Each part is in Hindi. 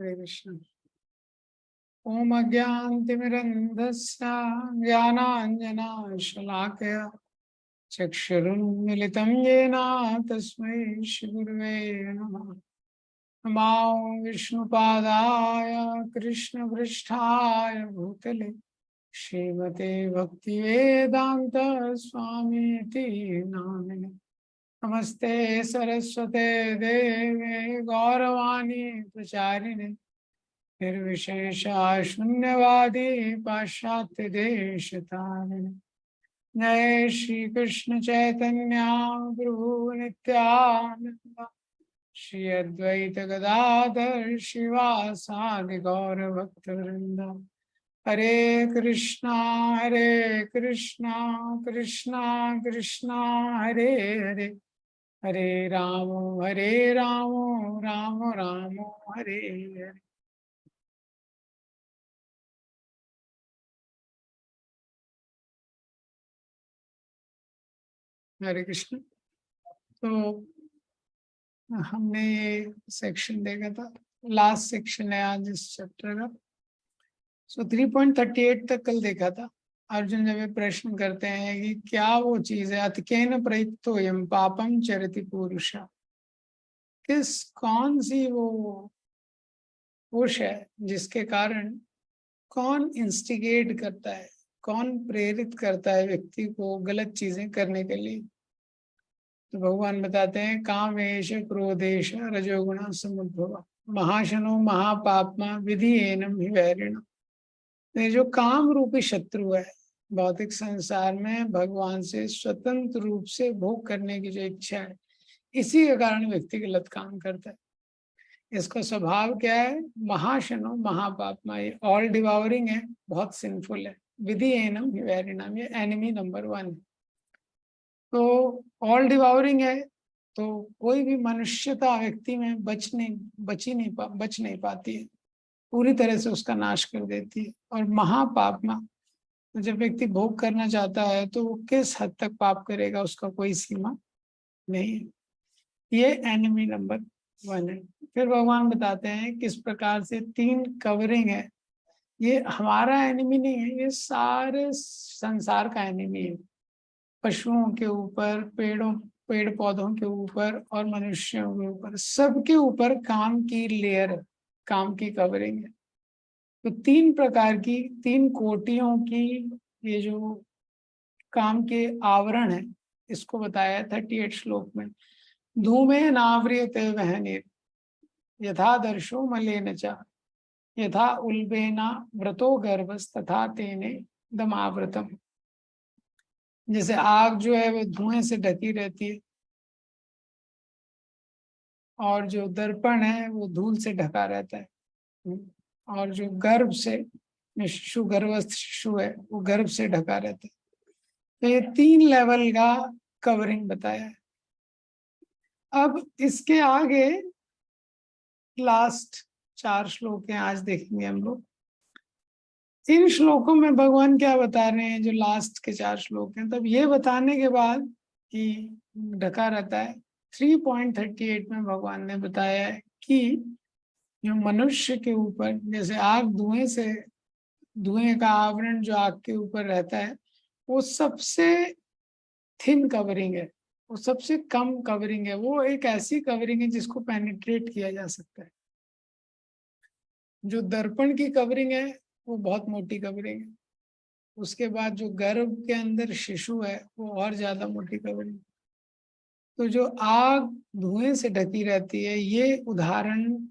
हरे कृष्ण। ओम अज्ञानतिमिरन्धस्य ज्ञानाञ्जनशलाकया चक्षुरुन्मिलितं येन तस्मै श्रीगुरुवे नमः। नमो विष्णुपादाय कृष्णपृष्ठाय भूतले श्रीमते भक्तिवेदान्त स्वामीति नामिने। नमस्ते सरस्वते देवे गौरवाणी प्रचारिणे निर्विशेषा शून्यवादी पाश्चात्य देशतारिणे। जय श्री कृष्ण चैतन्य प्रभु नित्यानंद श्री अद्वैत गदाधर शिवासादि गौर भक्त वृंद। हरे कृष्णा कृष्णा कृष्णा हरे हरे, हरे राम राम राम हरे हरे। हरे कृष्ण। तो हमने ये सेक्शन देखा था, लास्ट सेक्शन है आज इस चैप्टर का। 3.38 तक कल देखा था। अर्जुन जब ये प्रश्न करते हैं कि क्या वो चीज है अतकेन प्रयुक्तो यम पापम चरति पुरुष, कौन सी वो पुरुष है जिसके कारण, कौन इंस्टिगेट करता है, कौन प्रेरित करता है व्यक्ति को गलत चीजें करने के लिए। तो भगवान बताते हैं कामेश क्रोधेश रजोगुण समुद्भव महाशनो महापापमा विधि एनम ही वैरिण। ये जो काम रूपी शत्रु है भौतिक संसार में भगवान से स्वतंत्र रूप से भोग करने की जो इच्छा है, इसी के कारण व्यक्ति गलत काम करता है। इसका स्वभाव क्या है? महाशनो महापापमा, ये ऑल डिवावरिंग है, बहुत सिंफुल है। विधि एनम ही वैरिणम, ये एनिमी नंबर 1 है। तो ऑल डिवावरिंग है तो कोई भी मनुष्यता व्यक्ति में बच नहीं पाती है, पूरी तरह से उसका नाश कर देती है। और महापाप में तो जब व्यक्ति भोग करना चाहता है तो वो किस हद तक पाप करेगा उसका कोई सीमा नहीं है। ये एनिमी नंबर 1 है। फिर भगवान बताते हैं किस प्रकार से 3 कवरिंग है। ये हमारा एनिमी नहीं है, ये सारे संसार का एनिमी है। पशुओं के ऊपर, पेड़ पौधों के ऊपर और मनुष्यों के ऊपर, सबके ऊपर काम की लेयर, काम की कवरिंग है। तो 3 प्रकार की, 3 कोटियों की ये जो काम के आवरण है, इसको बताया 38 श्लोक में। धूमे नाव्रियते वहने यथा दर्शो मलेन च यथा उल्बेना व्रतो गर्भस तथा तेने दमाव्रतम। जैसे आग जो है वो धुएं से ढकी रहती है और जो दर्पण है वो धूल से ढका रहता है, और जो गर्भ से, शिशु गर्भस्थ शिशु है वो गर्भ से ढका रहता है। तो ये 3 लेवल का कवरिंग बताया है। अब इसके आगे लास्ट 4 श्लोक हैं, आज देखेंगे हम लोग। इन श्लोकों में भगवान क्या बता रहे हैं, जो लास्ट के 4 श्लोक हैं, तब ये बताने के बाद कि ढका रहता है, 3.38 में भगवान ने बताया है कि जो मनुष्य के ऊपर, जैसे आग धुएं से, धुएं का आवरण जो आग के ऊपर रहता है वो सबसे थिन कवरिंग है, वो सबसे कम कवरिंग है। वो एक ऐसी कवरिंग है जिसको पेनिट्रेट किया जा सकता है। जो दर्पण की कवरिंग है वो बहुत मोटी कवरिंग है। उसके बाद जो गर्भ के अंदर शिशु है वो और ज्यादा मोटी कवरिंग। तो जो आग धुएं से ढकी रहती है, ये उदाहरण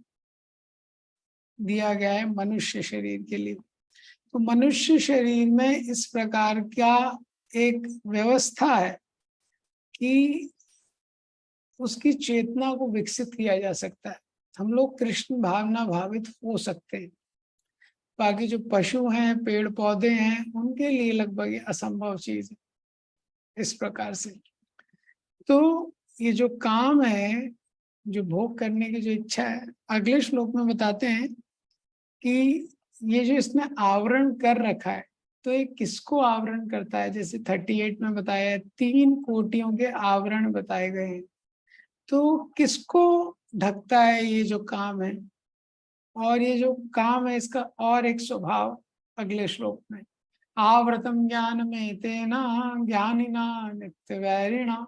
दिया गया है मनुष्य शरीर के लिए। तो मनुष्य शरीर में इस प्रकार का एक व्यवस्था है कि उसकी चेतना को विकसित किया जा सकता है। हम लोग कृष्ण भावना भावित हो सकते हैं। बाकी जो पशु हैं, पेड़ पौधे हैं, उनके लिए लगभग ये असंभव चीज है इस प्रकार से। तो ये जो काम है, जो भोग करने की जो इच्छा है, अगले श्लोक में बताते हैं कि ये जो इसने आवरण कर रखा है, तो ये किसको आवरण करता है। जैसे 38 में बताया है 3 कोटियों के आवरण बताए गए हैं। तो किसको ढकता है ये जो काम है? और ये जो काम है इसका और एक स्वभाव अगले श्लोक में, आवृतम ज्ञान में तेना ज्ञानिना नित्य वैरिणा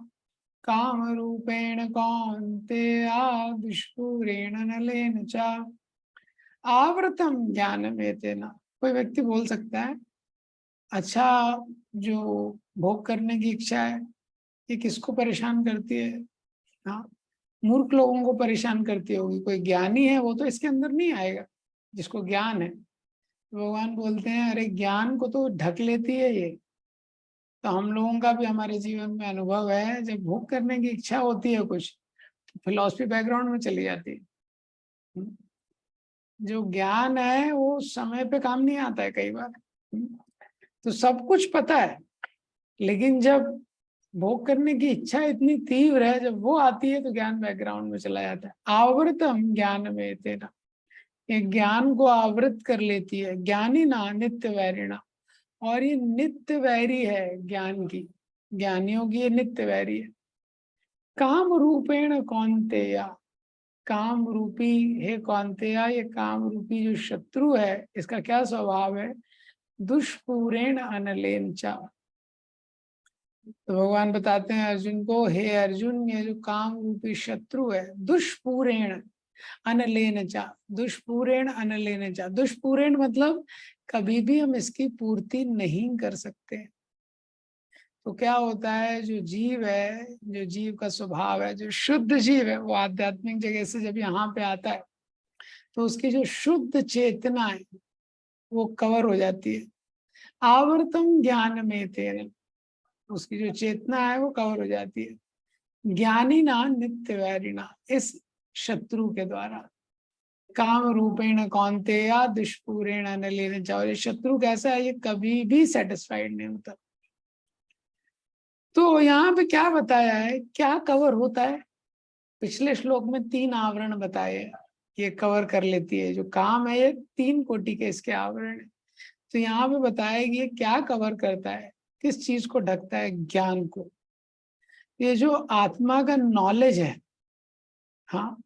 काम रूपेण कौन्तेया दुष्पूरेण नलेन च। आवृतम ज्ञान में तेना, कोई व्यक्ति बोल सकता है अच्छा जो भोग करने की इच्छा है ये किसको परेशान करती है? हाँ, मूर्ख लोगों को परेशान करती होगी, कोई ज्ञानी है वो तो इसके अंदर नहीं आएगा जिसको ज्ञान है। भगवान बोलते हैं अरे ज्ञान को तो ढक लेती है ये। तो हम लोगों का भी हमारे जीवन में अनुभव है, जब भोग करने की इच्छा होती है कुछ तो फिलॉसफी बैकग्राउंड में चली जाती है। जो ज्ञान है वो समय पे काम नहीं आता है कई बार। तो सब कुछ पता है, लेकिन जब भोग करने की इच्छा इतनी तीव्र है, जब वो आती है तो ज्ञान बैकग्राउंड में चला जाता है। आवृतम ज्ञान में तेना, ये ज्ञान को आवृत कर लेती है। ज्ञानी ना नित्य वैरिणा, और ये नित्य वैरी है ज्ञान की, ज्ञानियों की ये नित्य वैरी है। काम रूपेण कौन्तेया, काम रूपी हे कौन्तेया, ये काम रूपी जो शत्रु है इसका क्या स्वभाव है? दुष्पूरेण अनलेन चा। तो भगवान बताते हैं अर्जुन को, हे अर्जुन ये जो काम रूपी शत्रु है, दुष्पूरेण अनलेन चा, दुष्पूरेण अनलेन चा, दुष्पूरेण मतलब कभी भी हम इसकी पूर्ति नहीं कर सकते। तो क्या होता है, जो जीव है, जो जीव का स्वभाव है, जो शुद्ध जीव है, वो आध्यात्मिक जगह से जब यहाँ पे आता है तो उसकी जो शुद्ध चेतना है वो कवर हो जाती है। आवर्तम ज्ञान में तेरे, उसकी जो चेतना है वो कवर हो जाती है। ज्ञानी ना नित्य वैरिणा, इस शत्रु के द्वारा। काम रूपेण कौन्तेया दुष्पूरेण नलिन च, और ये शत्रु कैसा है, ये कभी भी सेटिस्फाइड नहीं होता। तो यहाँ पे क्या बताया है, क्या कवर होता है? पिछले श्लोक में 3 आवरण बताए, ये कवर कर लेती है। जो काम है ये 3 कोटि के इसके आवरण है। तो यहाँ पे बताया कि ये क्या कवर करता है, किस चीज को ढकता है? ज्ञान को। ये जो आत्मा का नॉलेज है, हाँ,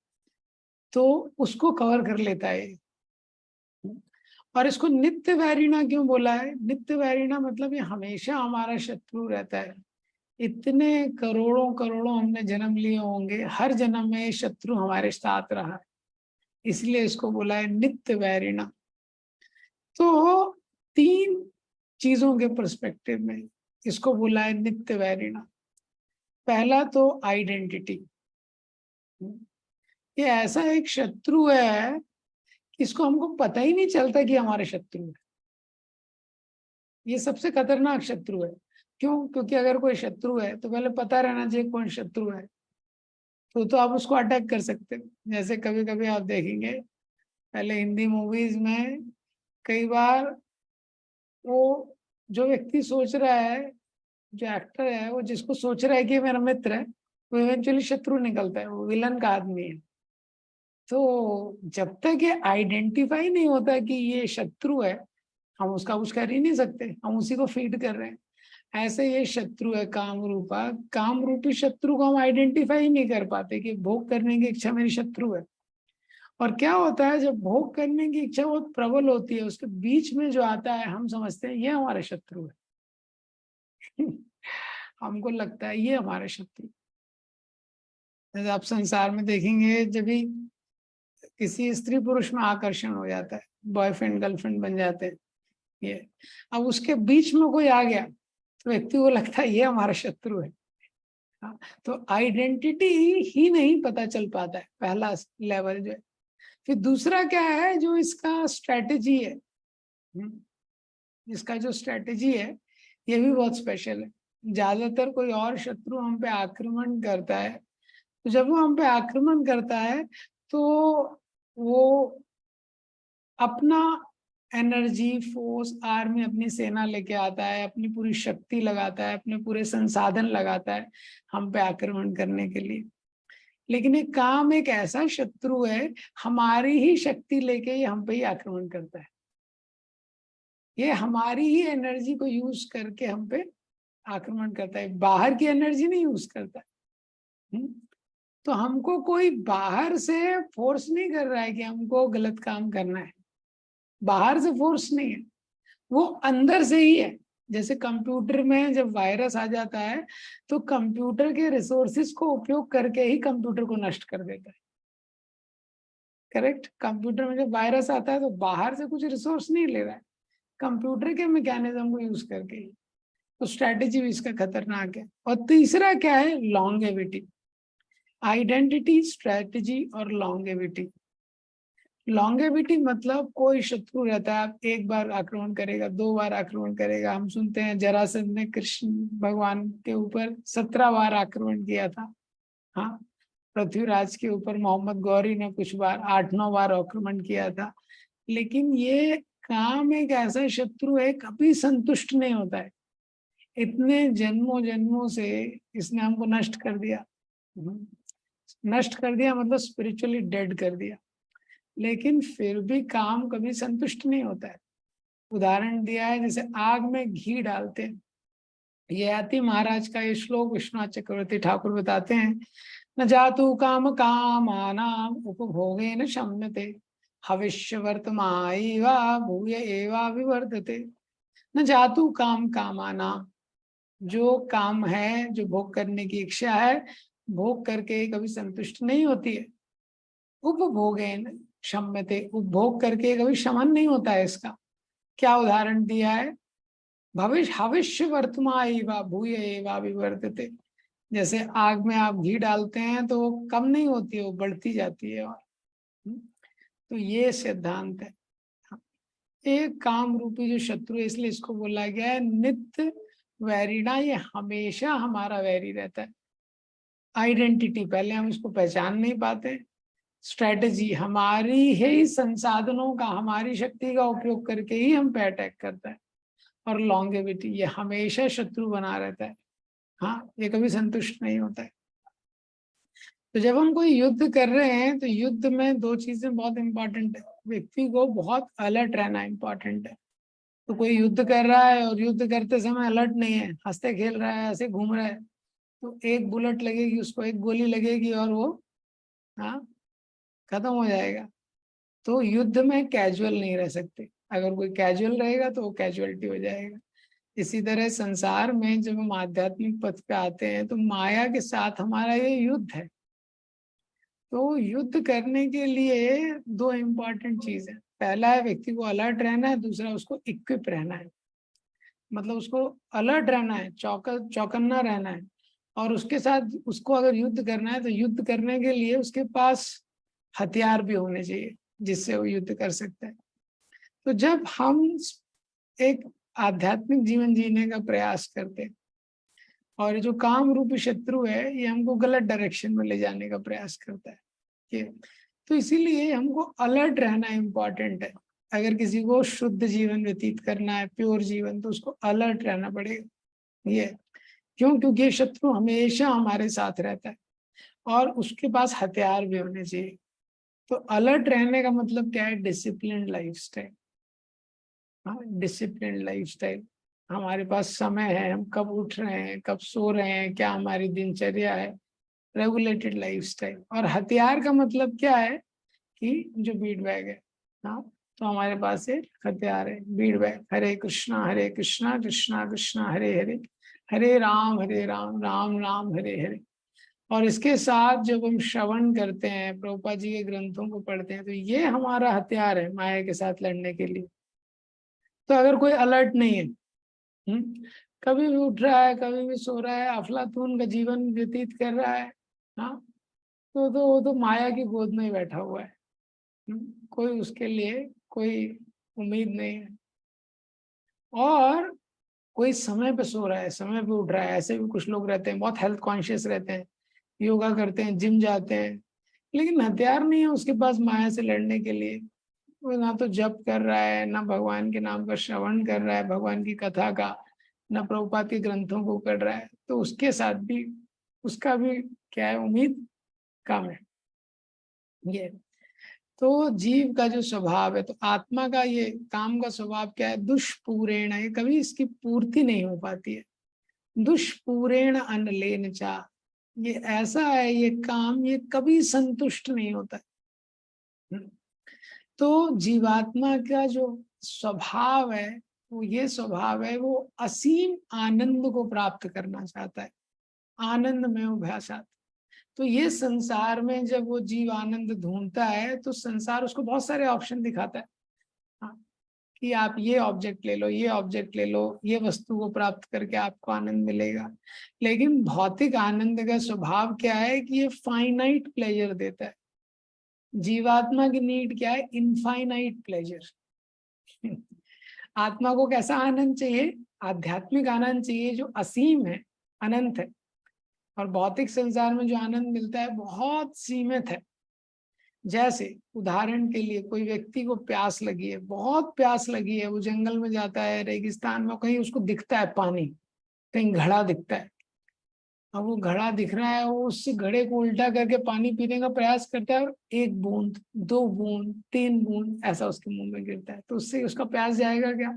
तो उसको कवर कर लेता है। और इसको नित्य वैरिणा क्यों बोला है? नित्य वैरिणा मतलब ये हमेशा हमारा शत्रु रहता है। इतने करोड़ों करोड़ों हमने जन्म लिए होंगे, हर जन्म में शत्रु हमारे साथ रहा है, इसलिए इसको बोला है नित्य वैरिणा। तो 3 चीजों के पर्सपेक्टिव में इसको बोला है नित्य वैरिणा। पहला तो आइडेंटिटी, ये ऐसा एक शत्रु है, इसको हमको पता ही नहीं चलता कि हमारे शत्रु है। ये सबसे खतरनाक शत्रु है। क्यों? क्योंकि अगर कोई शत्रु है तो पहले पता रहना चाहिए कौन शत्रु है, तो आप उसको अटैक कर सकते हो। जैसे कभी कभी आप देखेंगे, पहले हिंदी मूवीज में कई बार वो जो व्यक्ति सोच रहा है, जो एक्टर है, वो जिसको सोच रहा है कि ये मेरा मित्र है, वो इवेंचुअली शत्रु निकलता है, वो विलन का आदमी है। तो जब तक ये आइडेंटिफाई नहीं होता कि ये शत्रु है, हम उसका कुछ कर ही नहीं सकते, हम उसी को फीड कर रहे हैं। ऐसे ये शत्रु है काम रूपा, काम रूपी शत्रु को हम आइडेंटिफाई नहीं कर पाते कि भोग करने की इच्छा मेरी शत्रु है। और क्या होता है, जब भोग करने की इच्छा बहुत प्रबल होती है, उसके बीच में जो आता है हम समझते हैं ये हमारा शत्रु है। हमको लगता है ये हमारा शत्रु। जैसे आप संसार में देखेंगे, जब भी किसी स्त्री पुरुष में आकर्षण हो जाता है, बॉयफ्रेंड गर्लफ्रेंड बन जाते हैं, ये अब उसके बीच में कोई आ गया तो व्यक्ति को लगता है ये हमारा शत्रु है। हाँ, तो आइडेंटिटी ही नहीं पता चल पाता है, पहला लेवल जो है। फिर दूसरा क्या है, जो इसका स्ट्रेटेजी है, इसका जो स्ट्रेटेजी है ये भी बहुत स्पेशल है। ज्यादातर कोई और शत्रु हम पे आक्रमण करता है, तो जब वो हम पे आक्रमण करता है तो वो अपना एनर्जी, फोर्स, आर्मी, अपनी सेना लेके आता है, अपनी पूरी शक्ति लगाता है, अपने पूरे संसाधन लगाता है हम पे आक्रमण करने के लिए। लेकिन एक काम एक ऐसा शत्रु है, हमारी ही शक्ति लेके ये हम पे ही आक्रमण करता है। ये हमारी ही एनर्जी को यूज करके हम पे आक्रमण करता है, बाहर की एनर्जी नहीं यूज करता है। तो हमको कोई बाहर से फोर्स नहीं कर रहा है कि हमको गलत काम करना है, बाहर से फोर्स नहीं है, वो अंदर से ही है। जैसे कंप्यूटर में जब वायरस आ जाता है तो कंप्यूटर के रिसोर्सेज को उपयोग करके ही कंप्यूटर को नष्ट कर देता है, करेक्ट। कंप्यूटर में जब वायरस आता है तो बाहर से कुछ रिसोर्स नहीं ले रहा है, कंप्यूटर के मैकेनिज्म को यूज करके ही। तो स्ट्रेटेजी भी इसका खतरनाक है। और तीसरा क्या है, लॉन्गेविटी। आइडेंटिटी, स्ट्रेटेजी और लॉन्गेविटी। लॉन्गेविटी मतलब कोई शत्रु रहता है, आप एक बार आक्रमण करेगा, 2 बार आक्रमण करेगा। हम सुनते हैं जरासंध ने कृष्ण भगवान के ऊपर 17 बार आक्रमण किया था। हाँ, पृथ्वीराज के ऊपर मोहम्मद गौरी ने कुछ बार 8-9 बार आक्रमण किया था। लेकिन ये काम एक ऐसा शत्रु है, कभी संतुष्ट नहीं होता है। इतने जन्मों जन्मों से इसने हमको नष्ट कर दिया। नष्ट कर दिया मतलब स्पिरिचुअली डेड कर दिया, लेकिन फिर भी काम कभी संतुष्ट नहीं होता है। उदाहरण दिया है, जैसे आग में घी डालते हैं। ययाति महाराज का ये श्लोक विश्वनाथ चक्रवर्ती ठाकुर बताते हैं, न जातु काम कामानाम उपभोगे न शम्यते, हविष्य वर्तमाइवा भूय एवा विवर्धते। न जातु काम कामानाम, जो काम है, जो भोग करने की इच्छा है, भोग करके कभी संतुष्ट नहीं होती है। उपभोगेन शम्यते, उपभोग करके कभी शमन नहीं होता है इसका। क्या उदाहरण दिया है, भविष्य हविष्य वर्तमान एवा भूय एवा विवर्धते। जैसे आग में आप घी डालते हैं तो वो कम नहीं होती है, वो बढ़ती जाती है। और तो ये सिद्धांत है। एक काम रूपी जो शत्रु है, इसलिए इसको बोला गया है नित्य वैरिणा। ये हमेशा हमारा वैरी रहता है। आइडेंटिटी, पहले हम इसको पहचान नहीं पाते। स्ट्रेटजी, हमारी ही संसाधनों का, हमारी शक्ति का उपयोग करके ही हम पे अटैक करता है। और लॉन्गेविटी, ये हमेशा शत्रु बना रहता है। हाँ, ये कभी संतुष्ट नहीं होता है। तो जब हम कोई युद्ध कर रहे हैं तो युद्ध में 2 चीजें बहुत इंपॉर्टेंट है। व्यक्ति को बहुत अलर्ट रहना इंपॉर्टेंट है। तो कोई युद्ध कर रहा है और युद्ध करते समय अलर्ट नहीं है, हंसते खेल रहा है, ऐसे घूम रहा है, तो एक बुलेट लगेगी उसको, एक गोली लगेगी और वो हाँ खत्म हो जाएगा। तो युद्ध में कैजुअल नहीं रह सकते। अगर कोई कैजुअल रहेगा तो वो कैजुअलिटी हो जाएगा। इसी तरह संसार में जब हम आध्यात्मिक पथ पे आते हैं तो माया के साथ हमारा ये युद्ध है। तो युद्ध करने के लिए 2 इम्पोर्टेंट चीज है। पहला है व्यक्ति को अलर्ट रहना है, दूसरा उसको इक्विप रहना है। मतलब उसको अलर्ट रहना है, चौकन्ना रहना है। और उसके साथ उसको अगर युद्ध करना है तो युद्ध करने के लिए उसके पास हथियार भी होने चाहिए जिससे वो युद्ध कर सकता है। तो जब हम एक आध्यात्मिक जीवन जीने का प्रयास करते हैं और जो काम रूपी शत्रु है ये हमको गलत डायरेक्शन में ले जाने का प्रयास करता है, तो इसीलिए हमको अलर्ट रहना इम्पोर्टेंट है। अगर किसी को शुद्ध जीवन व्यतीत करना है, प्योर जीवन, तो उसको अलर्ट रहना पड़ेगा। ये क्यों? क्योंकि ये शत्रु हमेशा हमारे साथ रहता है और उसके पास हथियार भी होने चाहिए। तो अलर्ट रहने का मतलब क्या है? Discipline lifestyle. हाँ, डिसिप्लिन लाइफस्टाइल। हमारे पास समय है, हम कब उठ रहे हैं, कब सो रहे हैं, क्या हमारी दिनचर्या है, रेगुलेटेड लाइफस्टाइल। और हथियार का मतलब क्या है कि जो बीट बैग है। हाँ, तो हमारे पास एक हथियार है, बीट बैग। हरे कृष्णा कृष्णा कृष्णा हरे हरे, हरे राम राम राम हरे हरे। और इसके साथ जब हम श्रवण करते हैं, प्रभुपाद जी के ग्रंथों को पढ़ते हैं, तो ये हमारा हथियार है माया के साथ लड़ने के लिए। तो अगर कोई अलर्ट नहीं है, कभी भी उठ रहा है, कभी भी सो रहा है, अफलातून का जीवन व्यतीत कर रहा है, हाँ, तो वो तो माया की गोद में ही बैठा हुआ है। कोई उसके लिए कोई उम्मीद नहीं है। और कोई समय पे सो रहा है, समय पे उठ रहा है, ऐसे भी कुछ लोग रहते हैं, बहुत हेल्थ कॉन्शियस रहते हैं, योगा करते हैं, जिम जाते हैं, लेकिन हथियार नहीं है उसके पास माया से लड़ने के लिए। वो ना तो जप कर रहा है, ना भगवान के नाम का श्रवण कर रहा है, भगवान की कथा का, ना प्रभुपाद के ग्रंथों को कर रहा है। तो उसके साथ भी उसका भी क्या है, उम्मीद कम है। ये तो जीव का जो स्वभाव है, तो आत्मा का ये काम का स्वभाव क्या है? दुष्पूरेण है, कभी इसकी पूर्ति नहीं हो पाती है। दुष्पूरेण अनलेन चा, ये ऐसा है, ये काम ये कभी संतुष्ट नहीं होता है। तो जीवात्मा का जो स्वभाव है वो ये स्वभाव है, वो असीम आनंद को प्राप्त करना चाहता है, आनंद में उभयासात। तो ये संसार में जब वो जीव आनंद ढूंढता है तो संसार उसको बहुत सारे ऑप्शन दिखाता है। हाँ, कि आप ये ऑब्जेक्ट ले लो, ये ऑब्जेक्ट ले लो, ये वस्तु को प्राप्त करके आपको आनंद मिलेगा। लेकिन भौतिक आनंद का स्वभाव क्या है कि ये फाइनाइट प्लेजर देता है। जीवात्मा की नीड क्या है? Infinite pleasure. आत्मा को कैसा आनंद चाहिए? आध्यात्मिक आनंद चाहिए जो असीम है, अनंत है। और भौतिक संसार में जो आनंद मिलता है बहुत सीमित है। जैसे उदाहरण के लिए कोई व्यक्ति को प्यास लगी है, बहुत प्यास लगी है, वो जंगल में जाता है, रेगिस्तान में, कहीं उसको दिखता है पानी, कहीं घड़ा दिखता है। अब वो घड़ा दिख रहा है, वो उससे घड़े को उल्टा करके पानी पीने का प्रयास करता है, और एक बूंद, दो बूंद, तीन बूंद ऐसा उसके मुंह में गिरता है। तो उससे उसका प्यास जाएगा क्या?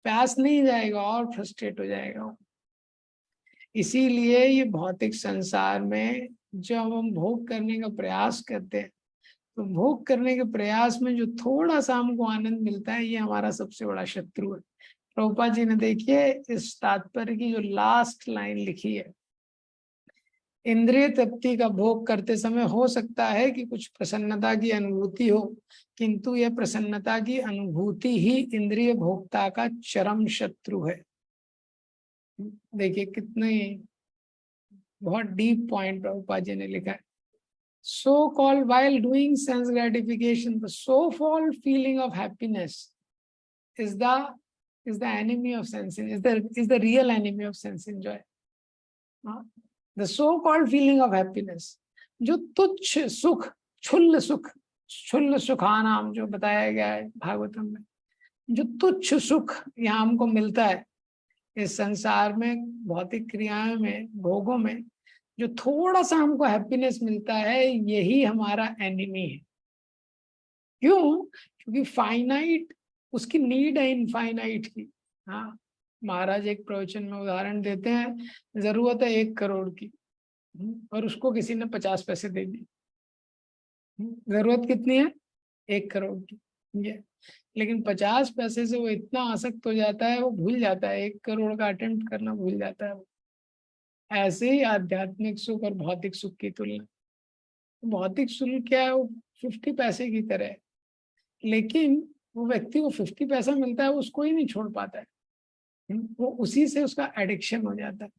प्यास नहीं जाएगा, और फ्रस्ट्रेट हो जाएगा वो। इसीलिए ये भौतिक संसार में जब हम भोग करने का प्रयास करते हैं, तो भोग करने के प्रयास में जो थोड़ा सा हमको आनंद मिलता है, ये हमारा सबसे बड़ा शत्रु है। प्रभुपाद जी ने देखिए इस तात्पर्य की जो लास्ट लाइन लिखी है, इंद्रिय तृप्ति का भोग करते समय हो सकता है कि कुछ प्रसन्नता की अनुभूति हो, किंतु यह प्रसन्नता की अनुभूति ही इंद्रिय भोक्ता का चरम शत्रु है। देखिए कितने बहुत डीप पॉइंट प्रभुपाद जी ने लिखा है। So called while doing sense gratification, the so-called feeling of happiness is the enemy of sense, is the real enemy of sense enjoy. The so-called feeling of happiness, जो तुच्छ सुख, क्षुल्ल सुख, क्षुल्ल सुखानाम जो बताया गया है भागवतम में, जो तुच्छ सुख यहाँ हमको मिलता है इस संसार में, भौतिक क्रियाओं में, भोगों में, जो थोड़ा सा हमको हैप्पीनेस मिलता है, यही हमारा एनिमी है। क्यों? क्योंकि फाइनाइट उसकी नीड है इनफाइनाइट की। हाँ, महाराज एक प्रवचन में उदाहरण देते हैं, जरूरत है 1 करोड़ की, और उसको किसी ने 50 पैसे दे दी। जरूरत कितनी है? 1 करोड़ की। ये लेकिन 50 पैसे से वो इतना आसक्त हो जाता है, वो भूल जाता है 1 करोड़ का अटेम्प्ट करना, भूल जाता है वो। ऐसे ही आध्यात्मिक सुख और भौतिक सुख की तुलना, भौतिक सुख क्या है? वो 50 पैसे की तरह है, लेकिन वो व्यक्ति को 50 पैसा मिलता है, वो उसको ही नहीं छोड़ पाता है। वो उसी से उसका एडिक्शन हो जाता है।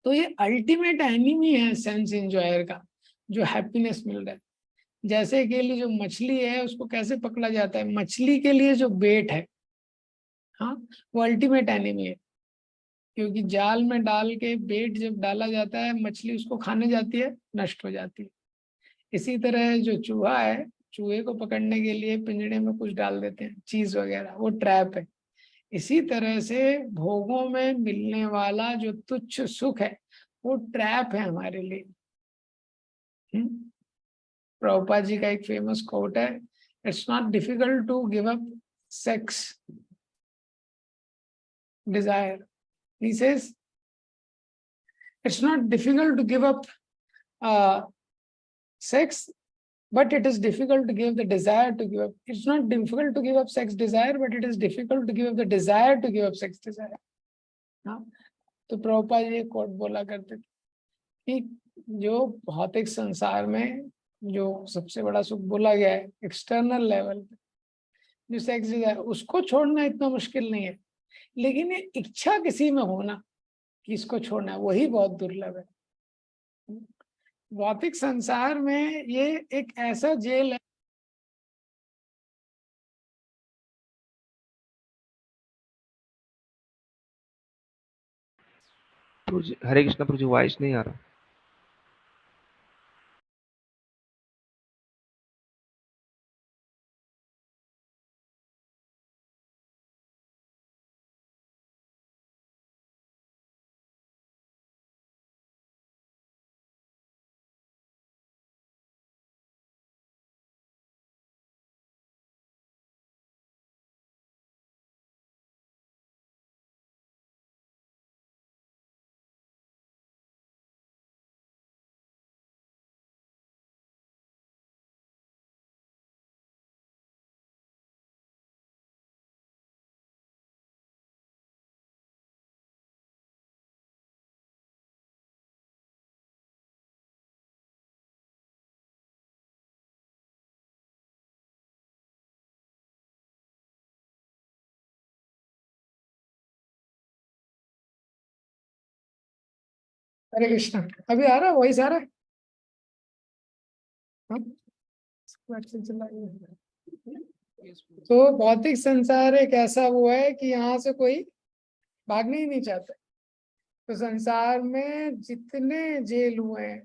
तो ये अल्टीमेट एनिमी है सेंस एंजॉयर का, जो हैप्पीनेस मिल रहा है। जैसे के लिए जो मछली है, उसको कैसे पकड़ा जाता है? मछली के लिए जो बेट है, हाँ, वो अल्टीमेट एनिमी है। क्योंकि जाल में डाल के बेट जब डाला जाता है, मछली उसको खाने जाती है, नष्ट हो जाती है। इसी तरह जो चूहा है, चूहे को पकड़ने के लिए पिंजड़े में कुछ डाल देते हैं, चीज वगैरह, वो ट्रैप है। इसी तरह से भोगों में मिलने वाला जो तुच्छ सुख है, वो ट्रैप है हमारे लिए। प्रभुपाद जी का एक फेमस कोट है, it's not difficult to give up sex desire. He says it's not difficult to give up sex, but it is difficult to give the desire to give up. It's not difficult to give up sex desire, but it is difficult to give up the desire to give up sex desire. हाँ, तो प्रभुपाद जी कोट बोला करते थे कि जो भौतिक संसार में जो सबसे बड़ा सुख बोला गया है एक्सटर्नल लेवल पे, जो सेक्स डिजायर, उसको छोड़ना इतना मुश्किल नहीं है, लेकिन ये इच्छा किसी में होना कि इसको छोड़ना है, वही बहुत दुर्लभ है। भौतिक संसार में ये एक ऐसा जेल है। हरे कृष्णा प्रभु, वॉइस नहीं आ रहा। हरे कृष्णा। अभी आ रहा है वॉइस आ रहा है? हाँ? तो भौतिक संसार एक ऐसा वो है कि यहाँ से कोई भागना ही नहीं चाहता। तो संसार में जितने जेल हुए हैं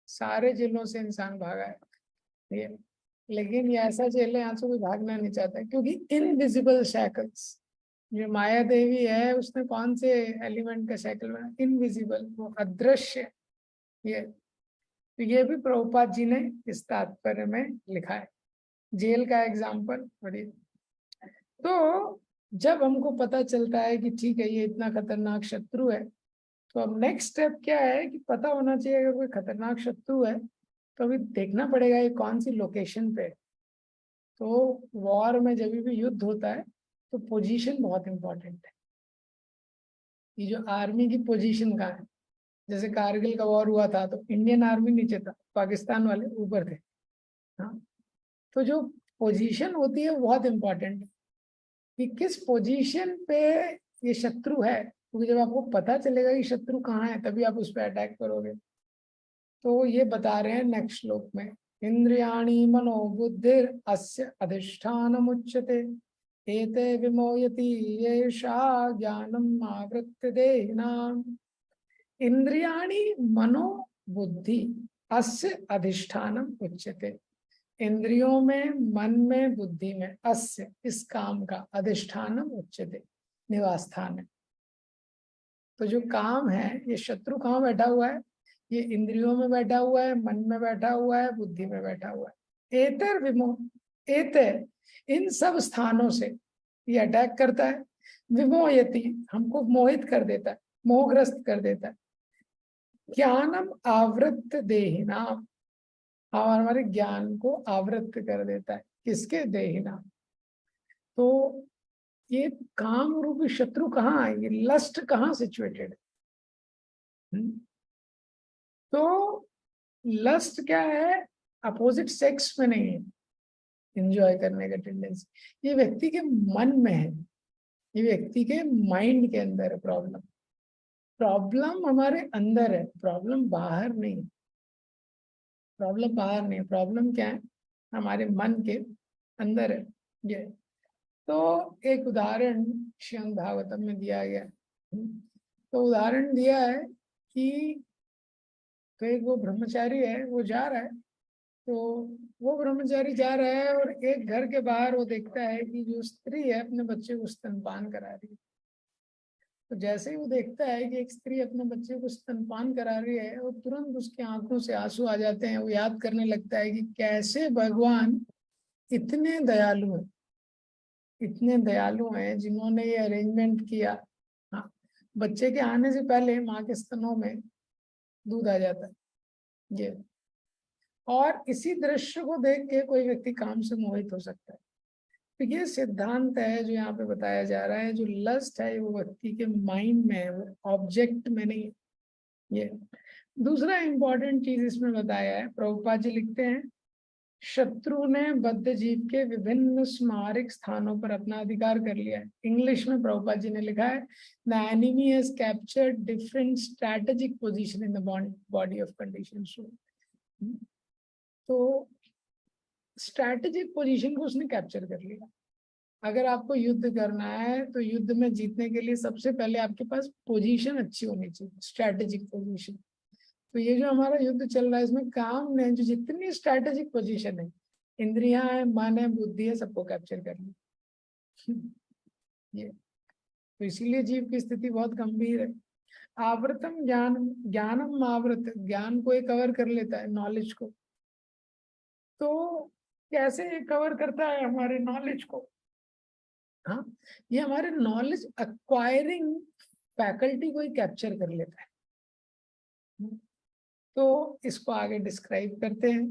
सारे जेलों से इंसान भागा है ये। लेकिन ये ऐसा जेल है यहाँ से कोई भागना नहीं चाहता क्योंकि इनविजिबल शैकल्स। जो माया देवी है उसने कौन से एलिमेंट का शैकल बना? इनविजिबल, वो अदृश्य। ये तो ये भी प्रभुपाद जी ने इस तात्पर्य में लिखा है। जेल का एग्जाम्पल पढ़िए। तो जब हमको पता चलता है कि ठीक है ये इतना खतरनाक शत्रु है, तो अब नेक्स्ट स्टेप क्या है कि पता होना चाहिए अगर कोई खतरनाक शत्रु है तो अभी देखना पड़ेगा ये कौन सी लोकेशन पे। तो वॉर में जब भी युद्ध होता है तो पोजीशन बहुत इंपॉर्टेंट है। ये जो आर्मी की पोजीशन कहाँ है? जैसे कारगिल का वॉर हुआ था तो इंडियन आर्मी नीचे था, पाकिस्तान वाले ऊपर थे। हाँ, तो जो पोजीशन होती है वो बहुत इंपॉर्टेंट है कि किस पोजीशन पे ये शत्रु है, क्योंकि जब आपको पता चलेगा कि शत्रु कहाँ है तभी आप उस पर अटैक करोगे। तो ये बता रहे हैं नेक्स्ट श्लोक में, इंद्रियाणि मनो बुद्धिर अस्य अधिष्ठानम् उच्यते एते विमोयति येषा ज्ञानम् आवृत्य देहिनाम्। इंद्रियाणि मनो बुद्धि अस्य अधिष्ठानम् उच्यते। इंद्रियों में, मन में, बुद्धि में, अस्य इस काम का, अधिष्ठानम उच्यते निवास स्थान है। तो जो काम है ये शत्रु कहाँ बैठा हुआ है? ये इंद्रियों में बैठा हुआ है, मन में बैठा हुआ है, बुद्धि में बैठा हुआ है। एतर विमोह, एते इन सब स्थानों से ये अटैक करता है। विमोहयति हमको मोहित कर देता है, मोहग्रस्त कर देता है। ज्ञानम आवृत देहिनाम, और हमारे ज्ञान को आवृत कर देता है। किसके? देहिनाम। तो ये काम रूपी शत्रु कहाँ है? ये लस्ट कहाँ सिचुएटेड है? तो लस्ट क्या है? अपोजिट सेक्स में नहीं है एंजॉय करने का टेंडेंसी, ये व्यक्ति के मन में है, ये व्यक्ति के माइंड के अंदर है प्रॉब्लम। प्रॉब्लम हमारे अंदर है, प्रॉब्लम बाहर नहीं। प्रॉब्लम बाहर नहीं, प्रॉब्लम क्या है? हमारे मन के अंदर है ये। तो एक उदाहरण श्रीमद् भागवतम में दिया गया। तो उदाहरण दिया है कि तो एक वो ब्रह्मचारी है, वो जा रहा है। तो वो ब्रह्मचारी जा रहा है और एक घर के बाहर वो देखता है कि जो स्त्री है अपने बच्चे को स्तनपान करा रही है। तो जैसे ही वो देखता है कि एक स्त्री अपने बच्चे को स्तनपान करा रही है, वो तुरंत उसकी आंखों से आंसू आ जाते हैं। वो याद करने लगता है कि कैसे भगवान इतने दयालु हैं, इतने दयालु हैं जिन्होंने ये अरेंजमेंट किया। हाँ, बच्चे के आने से पहले माँ के स्तनों में दूध आ जाता है ये। और इसी दृश्य को देख के कोई व्यक्ति काम से मोहित हो सकता है। तो ये सिद्धांत है जो यहाँ पे बताया जा रहा है। जो लस्ट है वो व्यक्ति के माइंड में है, वो ऑब्जेक्ट में नहीं। ये दूसरा इंपॉर्टेंट चीज इसमें बताया है, प्रभुपाद जी लिखते हैं, शत्रु ने बद्ध जीव के विभिन्न स्मारक स्थानों पर अपना अधिकार कर लिया है। इंग्लिश में प्रभुपाद जी ने लिखा है, the enemy has captured different strategic position in the body of condition soul. तो स्ट्रैटेजिक पोजीशन को उसने कैप्चर कर लिया। अगर आपको युद्ध करना है तो युद्ध में जीतने के लिए सबसे पहले आपके पास पोजीशन अच्छी होनी चाहिए, स्ट्रैटेजिक पोजीशन। तो ये जो हमारा युद्ध चल रहा है इसमें काम ने जो जितनी स्ट्रैटेजिक पोजीशन है, इंद्रियां है, मन है, बुद्धि है, सबको कैप्चर कर लिया ये। तो इसीलिए जीव की स्थिति बहुत गंभीर है। आवृतम ज्ञान, ज्ञानम आवृत, ज्ञान को ये कवर कर लेता है, नॉलेज को। तो कैसे ये कवर करता है हमारे नॉलेज को? हाँ, ये हमारे नॉलेज एक्वायरिंग फैकल्टी को ही कैप्चर कर लेता है। तो इसको आगे डिस्क्राइब करते हैं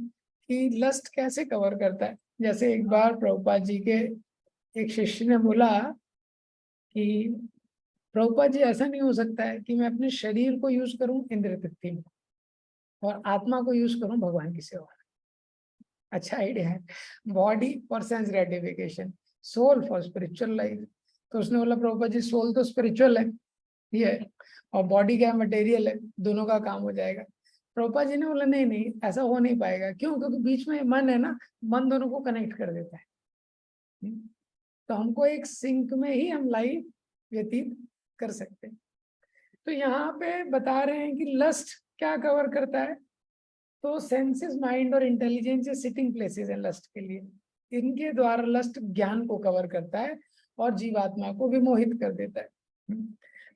कि लस्ट कैसे कवर करता है। जैसे एक बार प्रभुपाद जी के एक शिष्य ने बोला कि प्रभुपाद जी ऐसा नहीं हो सकता है कि मैं अपने शरीर को यूज करूं इंद्रिय तृप्ति में और आत्मा को यूज करूं भगवान की सेवा में। अच्छा आइडिया है, body for sense gratification, soul for spiritual life. तो उसने बोला प्रभुपाद जी सोल तो स्पिरिचुअल है, ये है। और बॉडी क्या मटेरियल है, दोनों का काम हो जाएगा। प्रभुपाद जी ने बोला नहीं नहीं ऐसा हो नहीं पाएगा, क्यों? क्योंकि बीच में मन है ना, मन दोनों को कनेक्ट कर देता है। तो हमको एक सिंक में ही हम लाइफ व्यतीत कर सकते हैं। तो यहाँ पे बता रहे हैं कि लस्ट क्या कवर करता है, तो सेंसेस, माइंड और इंटेलिजेंस ये सिटिंग प्लेसेस है लस्ट के लिए। इनके द्वारा लस्ट ज्ञान को कवर करता है और जीवात्मा को विमोहित कर देता है।